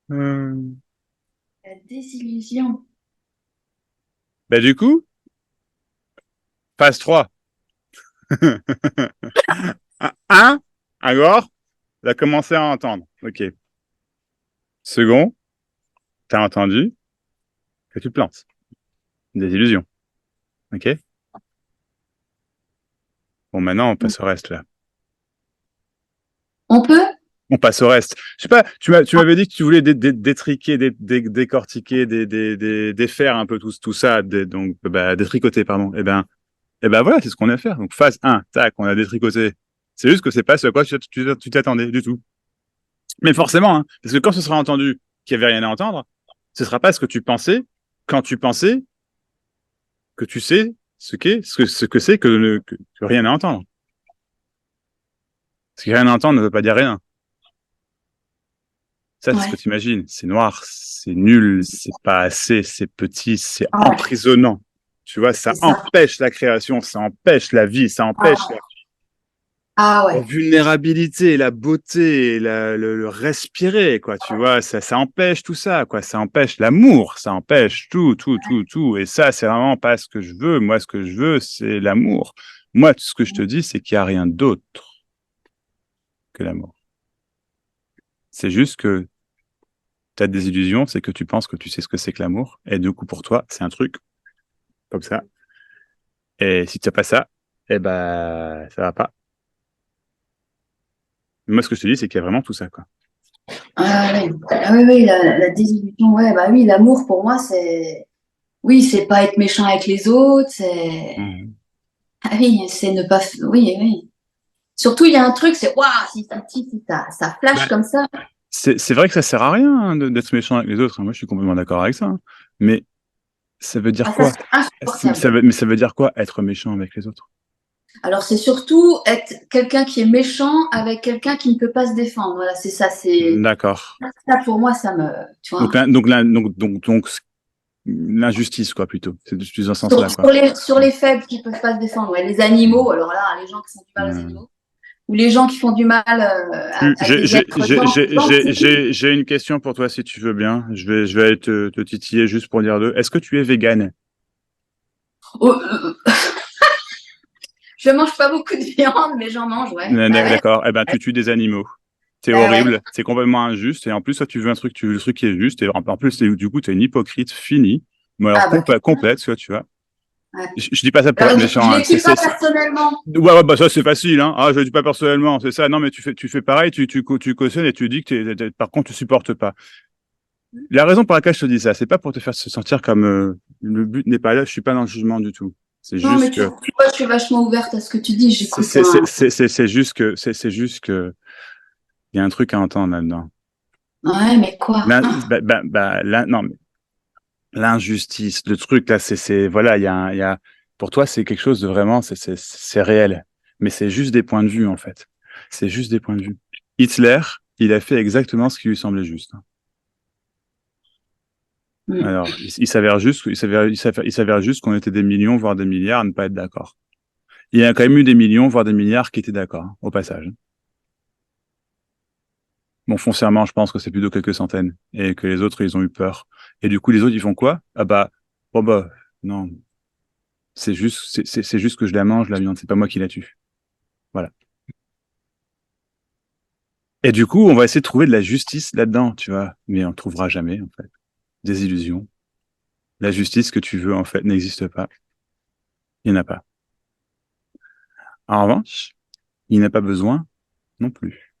La désillusion. Bah, du coup, phase 3. Un, alors, tu as commencé à entendre. OK. Second, tu as entendu que tu te plantes. Des illusions. OK? Bon, maintenant, on passe au reste, là. On peut? On passe au reste. Je sais pas, tu m'avais dit que tu voulais détriquer, décortiquer, défaire un peu tout ça, donc, bah, détricoter, pardon. Eh ben voilà, c'est ce qu'on a à faire. Donc, phase 1, tac, on a détricoté. C'est juste que c'est pas ce à quoi tu t'attendais du tout. Mais forcément, hein, parce que quand ce sera entendu qu'il y avait rien à entendre, ce sera pas ce que tu pensais quand tu pensais que tu sais ce que c'est que rien à entendre. Parce que rien à entendre ne veut pas dire rien. Ça, c'est ce que Ouais. tu imagines. C'est noir, c'est nul, c'est pas assez, c'est petit, c'est Ouais. emprisonnant. Tu vois, ça C'est ça. empêche la création, ça empêche la vie, ça empêche Ah, la... Ah La ouais. vulnérabilité, la beauté, le respirer, quoi, tu vois, ça empêche tout ça, quoi, ça empêche l'amour, ça empêche tout, tout, tout, tout. Et ça, c'est vraiment pas ce que je veux. Moi, ce que je veux, c'est l'amour. Moi, tout ce que je te dis, c'est qu'il y a rien d'autre que l'amour. C'est juste que tu as des illusions, c'est que tu penses que tu sais ce que c'est que l'amour. Et du coup, pour toi, c'est un truc comme ça. Et si tu n'as pas ça, eh ben, ça va pas. Moi, ce que je te dis, c'est qu'il y a vraiment tout ça, quoi. Ah, ouais. Ah oui, oui, la désillusion, ouais, bah oui, l'amour pour moi, c'est. Oui, c'est pas être méchant avec les autres, c'est. Mhm. Ah oui, c'est ne pas. Oui, oui. Surtout, il y a un truc, c'est waouh, si ça flash Bah, comme ça. c'est vrai que ça sert à rien hein, d'être méchant avec les autres. Moi, je suis complètement d'accord avec ça. Hein. Mais ça veut dire Ah, ça, quoi? c'est insupportable. Mais ça veut dire quoi être méchant avec les autres? Alors, c'est surtout être quelqu'un qui est méchant avec quelqu'un qui ne peut pas se défendre. Voilà, c'est ça. C'est D'accord. ça pour moi, ça me. Tu vois. L'injustice, quoi, plutôt. C'est plus dans ce Sur, sens-là, quoi. sur les faibles qui ne peuvent pas se défendre. Ouais, les animaux, alors là, les gens qui font du mal aux Hum. animaux, ou les gens qui font du mal à des êtres gentils. J'ai une question pour toi, si tu veux bien. Je vais te titiller juste pour dire deux. Est-ce que tu es végane? Oh, je mange pas beaucoup de viande, mais j'en mange, ouais. Bah ouais, D'accord. Eh ben, tu tues des animaux. C'est bah ouais. horrible. C'est complètement injuste. Et en plus, toi, tu veux un truc, tu veux le truc qui est juste. Et en plus, du coup, t'es une hypocrite finie. Mais alors, Ah bah, complète, tu vois. ouais. Je dis pas ça pour être Alors, je méchant. Hein. l'équipe pas personnellement. Bah ça c'est facile, hein. Ah, je le dis pas personnellement, c'est ça. Non, mais tu fais pareil, tu cautionnes et tu dis que par contre, tu supportes pas. La raison pour laquelle je te dis ça, c'est pas pour te faire se sentir comme le but n'est pas là. Je suis pas dans le jugement du tout. C'est Non, mais juste que tu vois, je suis vachement ouverte à ce que tu dis. J'écoute un. c'est juste que il y a un truc à entendre là-dedans. Ouais, mais quoi? Non, mais l'injustice, le truc là, voilà, il y a, pour toi, c'est quelque chose de vraiment, c'est réel. Mais c'est juste des points de vue, en fait. C'est juste des points de vue. Hitler, il a fait exactement ce qui lui semblait juste. Mm. Alors, il s'avère juste qu'on était des millions, voire des milliards à ne pas être d'accord. Il y a quand même eu des millions, voire des milliards qui étaient d'accord, hein, au passage. Bon, foncièrement, je pense que c'est plutôt quelques centaines et que les autres, ils ont eu peur. Et du coup, les autres, ils font quoi? Ah bah, bon bah, non, c'est juste que je la mange, la viande, c'est pas moi qui la tue. Voilà. Et du coup, on va essayer de trouver de la justice là-dedans, tu vois. Mais on trouvera jamais, en fait. Des illusions. La justice que tu veux, en fait, n'existe pas. Il n'y en a pas. En revanche, il n'a pas besoin non plus.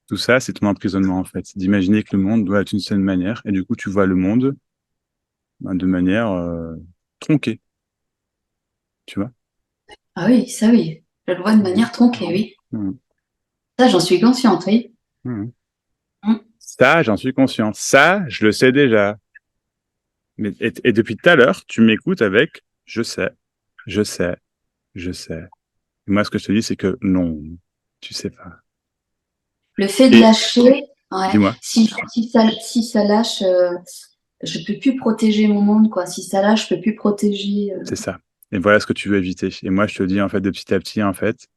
Tout ça, c'est ton emprisonnement, en fait. D'imaginer que le monde doit être une certaine manière. Et du coup, tu vois le monde de manière tronquée, tu vois. Ah oui, ça oui. Je le vois de Mhm. manière tronquée, oui. Mhm. Ça, j'en suis consciente, oui. Mhm. Mm. Ça, j'en suis conscient. Ça, je le sais déjà. Et depuis tout à l'heure, tu m'écoutes avec je sais, je sais, je sais. Et moi, ce que je te dis, c'est que non, tu sais pas. Le fait de Et lâcher, ouais. dis-moi, Si ça lâche, je peux plus protéger mon monde, quoi. Si ça lâche, je peux plus protéger. c'est ça. Et voilà ce que tu veux éviter. Et moi, je te dis, en fait, de petit à petit, en fait,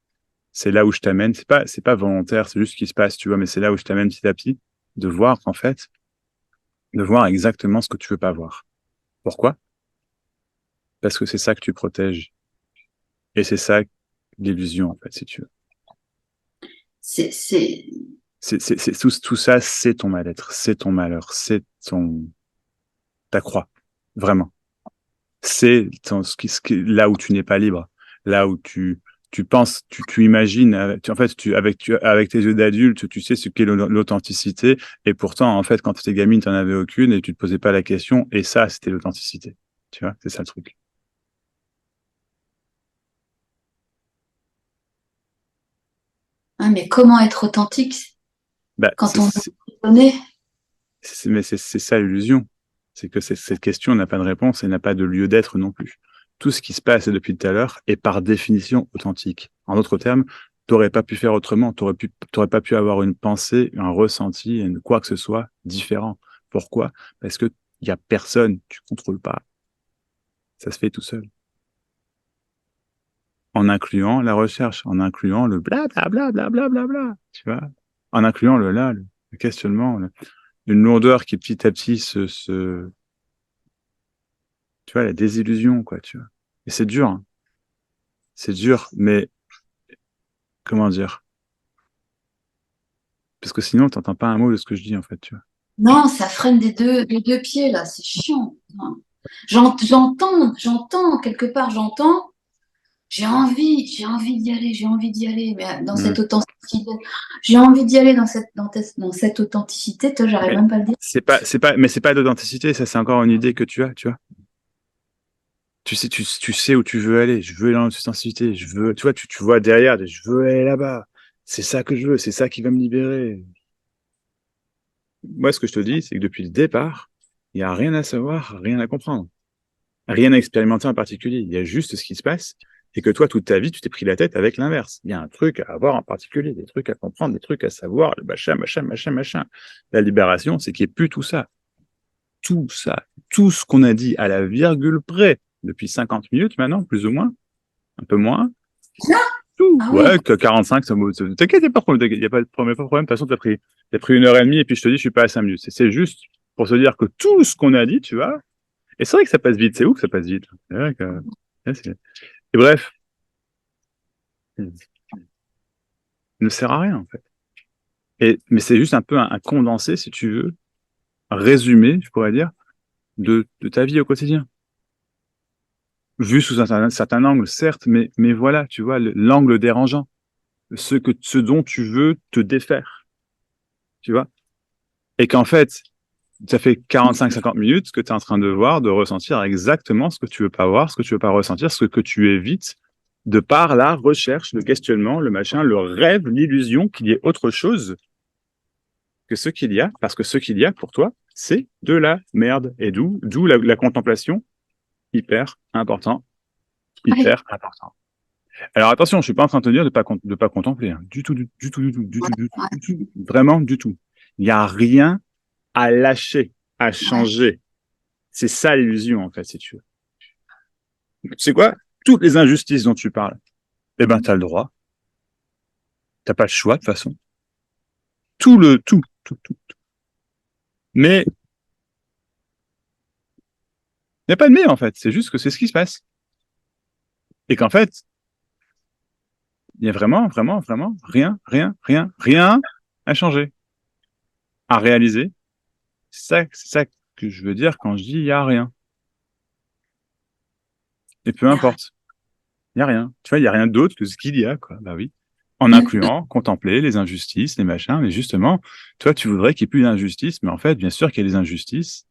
c'est là où je t'amène. C'est pas volontaire, c'est juste ce qui se passe, tu vois, mais c'est là où je t'amène petit à petit, de voir, en fait, de voir exactement ce que tu veux pas voir. Pourquoi? Parce que c'est ça que tu protèges. Et c'est ça, l'illusion, en fait, si tu veux. C'est. Tout ça, c'est ton mal-être, c'est ton malheur, c'est ta croix. Vraiment. Là où tu n'es pas libre, là où tu penses, tu imagines, en fait, avec tes yeux d'adulte, tu sais ce qu'est l'authenticité, et pourtant, en fait, quand tu étais gamine, tu n'en avais aucune et tu te posais pas la question, et ça, c'était l'authenticité. Tu vois, c'est ça le truc. Ah, mais comment être authentique Bah, quand on est emprisonné? mais c'est ça l'illusion. C'est que cette question n'a pas de réponse et n'a pas de lieu d'être non plus. Tout ce qui se passe depuis tout à l'heure est par définition authentique. En d'autres termes, t'aurais pas pu faire autrement. T'aurais pas pu avoir une pensée, un ressenti, quoi que ce soit différent. Pourquoi? Parce que il y a personne, tu contrôles pas. Ça se fait tout seul. en incluant la recherche, en incluant le blablabla, blablabla, tu vois, en incluant le là, le questionnement, une lourdeur qui petit à petit tu vois, la désillusion, quoi, tu vois. Et c'est dur, hein. C'est dur, mais comment dire? Parce que sinon, t'entends pas un mot de ce que je dis, en fait, tu vois. Non, ça freine des deux pieds, là, c'est chiant. Non. J'entends, quelque part, j'entends, j'ai envie d'y aller, j'ai envie d'y aller, mais dans Mm. cette authenticité, j'ai envie d'y aller dans cette authenticité, toi, j'arrive Mais même pas à le dire. mais c'est pas d'authenticité, ça, c'est encore une idée que tu as, tu vois. Tu sais où tu veux aller. Je veux aller dans l'authenticité. Je veux, tu vois, tu vois derrière, je veux aller là-bas. C'est ça que je veux. C'est ça qui va me libérer. Moi, ce que je te dis, c'est que depuis le départ, il n'y a rien à savoir, rien à comprendre, rien à expérimenter en particulier. Il y a juste ce qui se passe et que toi, toute ta vie, tu t'es pris la tête avec l'inverse. Il y a un truc à avoir en particulier, des trucs à comprendre, des trucs à savoir, le machin, machin, machin, machin. La libération, c'est qu'il n'y ait plus tout ça. Tout ça. Tout ce qu'on a dit à la virgule près depuis 50 minutes maintenant, plus ou moins, un peu moins. Tout. Ah oui, Ouais, que 45, t'inquiète, il n'y a pas de problème, il n'y a pas de problème, pas de problème. De toute façon, t'as pris 1 heure et demie et puis je te dis, je suis pas à 5 minutes. C'est juste pour se dire que tout ce qu'on a dit, tu vois, et c'est vrai que ça passe vite, c'est où que ça passe vite. C'est vrai que, ouais, et bref, ne sert à rien, en fait. Mais c'est juste un peu un condensé, si tu veux, un résumé, je pourrais dire, de ta vie au quotidien. Vu sous un certain angle, certes, mais voilà, tu vois, l'angle dérangeant. Ce dont tu veux te défaire, tu vois. Et qu'en fait, ça fait 45-50 minutes que tu es en train de voir, de ressentir exactement ce que tu veux pas voir, ce que tu veux pas ressentir, ce que tu évites de par la recherche, le questionnement, le machin, le rêve, l'illusion qu'il y ait autre chose que ce qu'il y a, parce que ce qu'il y a pour toi, c'est de la merde. Et d'où la contemplation, hyper important, oui. hyper important. Alors attention, je suis pas en train de te dire de pas contempler, hein. Du tout, du tout, du tout, du tout, du tout, Ouais, du tout, vraiment du tout. Il y a rien à lâcher, à ouais, changer. C'est ça l'illusion, en fait, si tu veux. C'est quoi? Toutes les injustices dont tu parles, eh ben, t'as le droit. T'as pas le choix, de toute façon. Tout. Mais, il n'y a pas de mais, en fait. C'est juste que c'est ce qui se passe. Et qu'en fait, il y a vraiment rien à changer, à réaliser. C'est ça que je veux dire quand je dis il y a rien. Et peu y a rien. importe. Il y a rien. Tu vois, il y a rien d'autre que ce qu'il y a, quoi. Bah oui. En incluant, contempler les injustices, les machins. Mais justement, toi, tu voudrais qu'il n'y ait plus d'injustice. Mais en fait, bien sûr qu'il y a des injustices.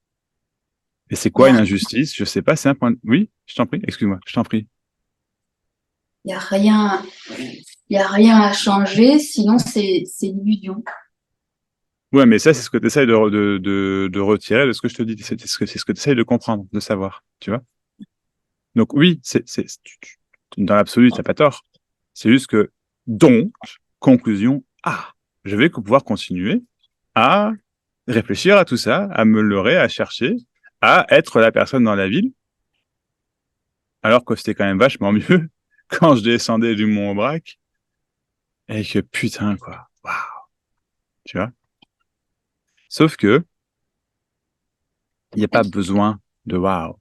Et c'est Il y quoi une a, injustice? Je sais pas, c'est un point de... Oui, je t'en prie, excuse-moi, je t'en prie. y a rien, il y a rien à changer, sinon c'est l'illusion. Ouais, mais ça, c'est ce que tu essayes de retirer de ce que je te dis. C'est ce que tu essayes de comprendre, de savoir, tu vois? Donc oui, dans l'absolu, t'as pas tort. C'est juste que, donc, conclusion, je vais pouvoir continuer à réfléchir à tout ça, à me leurrer, à chercher, à être la personne dans la ville, alors que c'était quand même vachement mieux quand je descendais du Mont Aubrac et que putain, quoi. Waouh, tu vois? Sauf que, il n'y a pas besoin de waouh.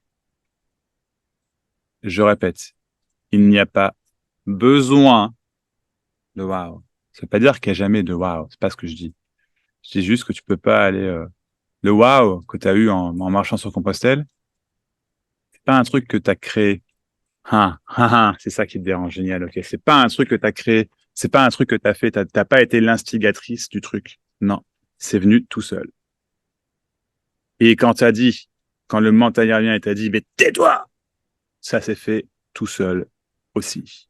Je répète, il n'y a pas besoin de waouh. Ça veut pas dire qu'il n'y a jamais de waouh. C'est pas ce que je dis. Je dis juste que tu peux pas aller, le waouh que tu as eu en marchant sur Compostelle, c'est pas un truc que tu as créé. C'est ça qui te dérange, génial, ok. C'est pas un truc que tu as créé, c'est pas un truc que tu as fait, t'as pas été l'instigatrice du truc. Non, c'est venu tout seul. Et quand le mental revient et t'a dit, mais tais-toi, ça s'est fait tout seul aussi.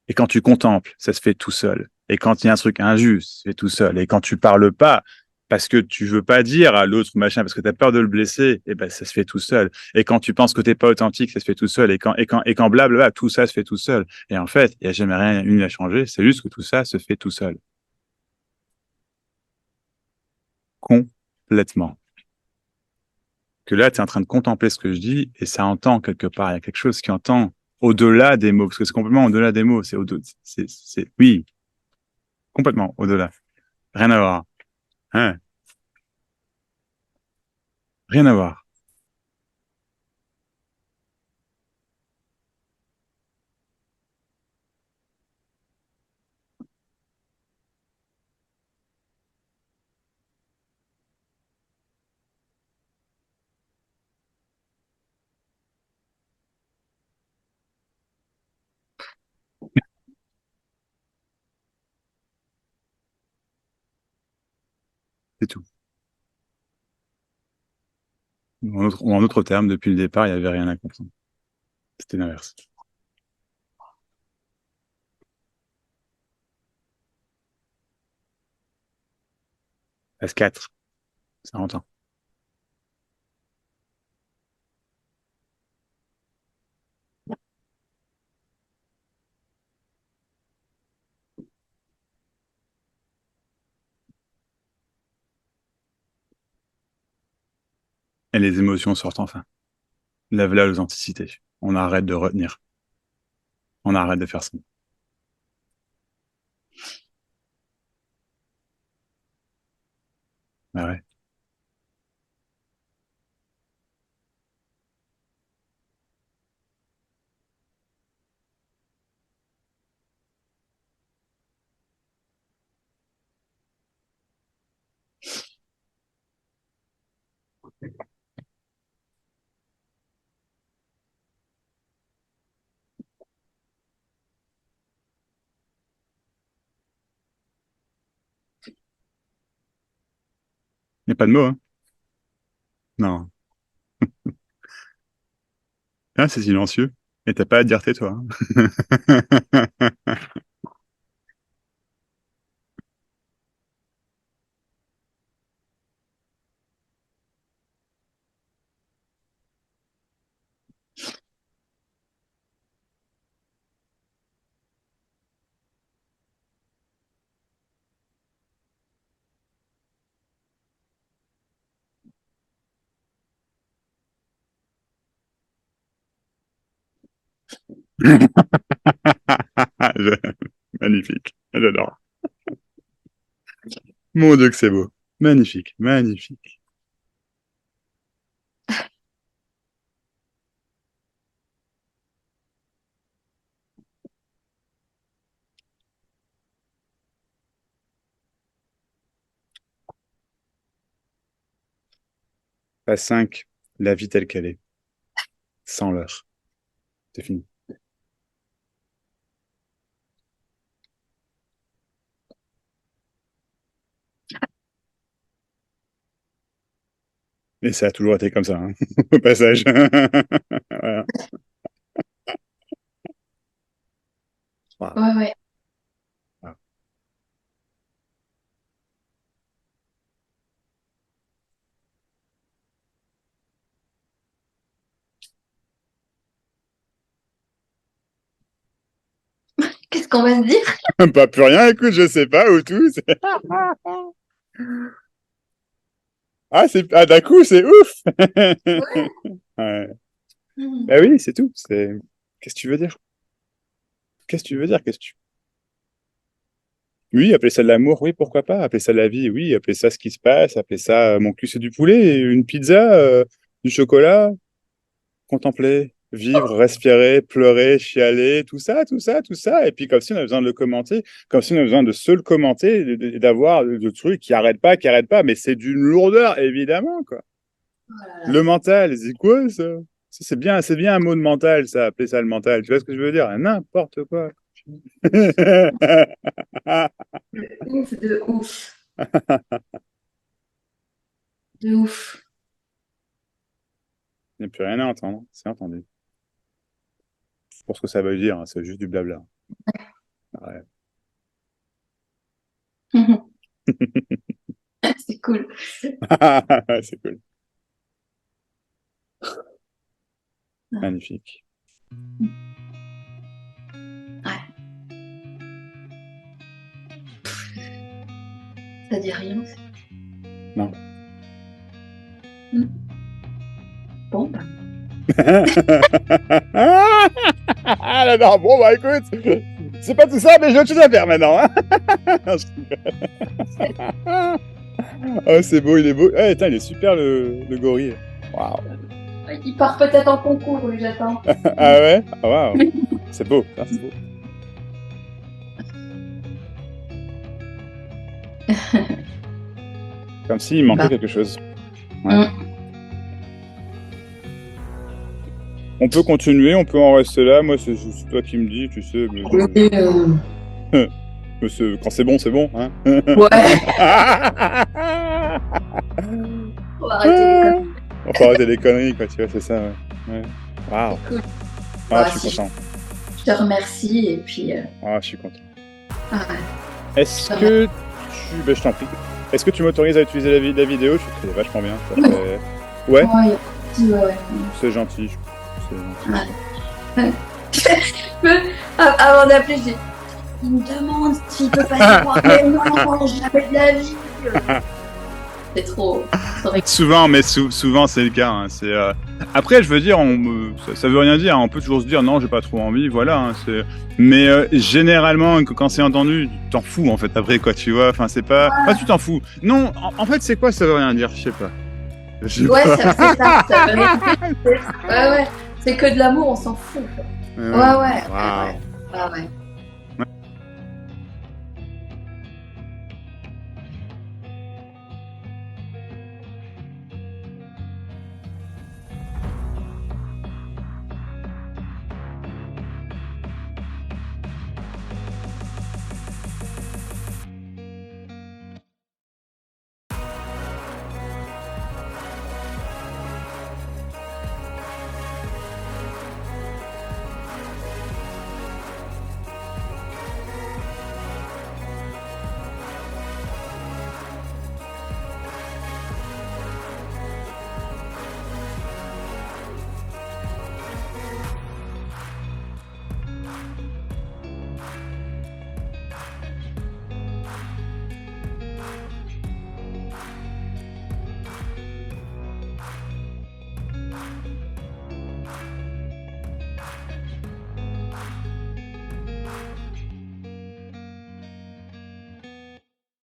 Et quand tu contemples, ça se fait tout seul. Et quand il y a un truc injuste, ça se fait tout seul. Et quand tu parles pas, parce que tu veux pas dire à l'autre machin, parce que tu as peur de le blesser, et ben ça se fait tout seul. Et quand tu penses que t'es pas authentique, ça se fait tout seul. Et quand blablabla, tout ça se fait tout seul. Et en fait, il y a jamais rien une à changer. C'est juste que tout ça se fait tout seul. Complètement. Que là, tu es en train de contempler ce que je dis, et ça entend quelque part. Il y a quelque chose qui entend au-delà des mots, parce que c'est complètement au-delà des mots. Oui, complètement au-delà. Rien à voir. Hein, rien à voir. C'est tout. En autre terme, depuis le départ, il n'y avait rien à comprendre. C'était l'inverse. Phase 4, ça entend. Et les émotions sortent enfin. Lève-la l'authenticité. On arrête de retenir. On arrête de faire ça. Ah ouais. Il n'y a pas de mots, hein? Non. Ah, c'est silencieux. Et t'as pas à dire tais-toi, hein. Je- Magnifique. J'adore. Mon Dieu que c'est beau. Magnifique. Magnifique. Phase 5, la vie telle qu'elle est. Sans l'heure. C'est fini. Et ça a toujours été comme ça, hein, au passage. Voilà. Wow. Ouais, ouais. Wow. Qu'est-ce qu'on va se dire? Pas plus rien, écoute, je sais pas, ou tout. Ah, d'un coup, c'est ouf. Ouais. Ouais. Mhm. Bah oui, c'est tout. Qu'est-ce que tu veux dire? Qu'est-ce que tu veux dire? Oui, appeler ça de l'amour, oui, pourquoi pas. Appeler ça de la vie, oui. Appeler ça ce qui se passe. Appeler ça mon cul, c'est du poulet, une pizza, du chocolat. Contempler, vivre, respirer, pleurer, chialer, tout ça, tout ça, tout ça. Et puis comme si on avait besoin de le commenter, comme si on avait besoin de se le commenter, d'avoir de trucs qui arrêtent pas. Mais c'est d'une lourdeur, évidemment, quoi. Oh là là. Le mental, c'est quoi ça? C'est bien un mot de mental, ça, appeler ça le mental. Tu vois ce que je veux dire? N'importe quoi. De ouf. De ouf. Il n'y a plus rien à entendre, c'est entendu. Pour ce que ça veut dire, hein, c'est juste du blabla. Ouais. Mhm. C'est cool. C'est cool. Magnifique. Ouais, ça dit rien. Non. Mhm. Bon, bah. non, bon, bah écoute, c'est pas tout ça, mais j'ai autre chose à faire maintenant. Hein. Non, je rigole. Oh, c'est beau, il est beau. Ah, attends, il est super le gorille. Waouh. Il part peut-être en concours, lui, j'attends. Ah ouais? Ah, waouh. C'est beau, ça, c'est beau. Comme s'il manquait quelque chose. Ouais. On peut continuer, on peut en rester là. Moi, c'est toi qui me dis, tu sais. Mais quand c'est bon, c'est bon. Hein. Ouais. Faut arrêter les conneries. On peut arrêter les conneries, quoi, tu vois, c'est ça, ouais. Waouh. Cool. Ah, je suis content. Je te remercie et puis. Ah, je suis content. Ouais. Est-ce que tu. Ben, je t'en prie. Est-ce que tu m'autorises à utiliser la vidéo? Je trouve que c'est vachement bien. Ça fait... Ouais? Ouais. C'est gentil. Ouais. Avant d'appeler, je dis il me demande s'il peut passer par les non, jamais de la vie. C'est trop. Souvent, mais souvent c'est le cas. Hein. Après, je veux dire, ça veut rien dire. Hein. On peut toujours se dire non, j'ai pas trop envie, voilà. Hein. Mais généralement, quand c'est entendu, tu t'en fous en fait. Après quoi, tu vois. Enfin, c'est pas. Pas tu t'en fous. Non, en fait, c'est quoi? Ça veut rien dire. Je sais pas. Ouais, c'est ça. Ça veut rien dire. Ouais. C'est que de l'amour, on s'en fout. Ouais. Wow. Ouais.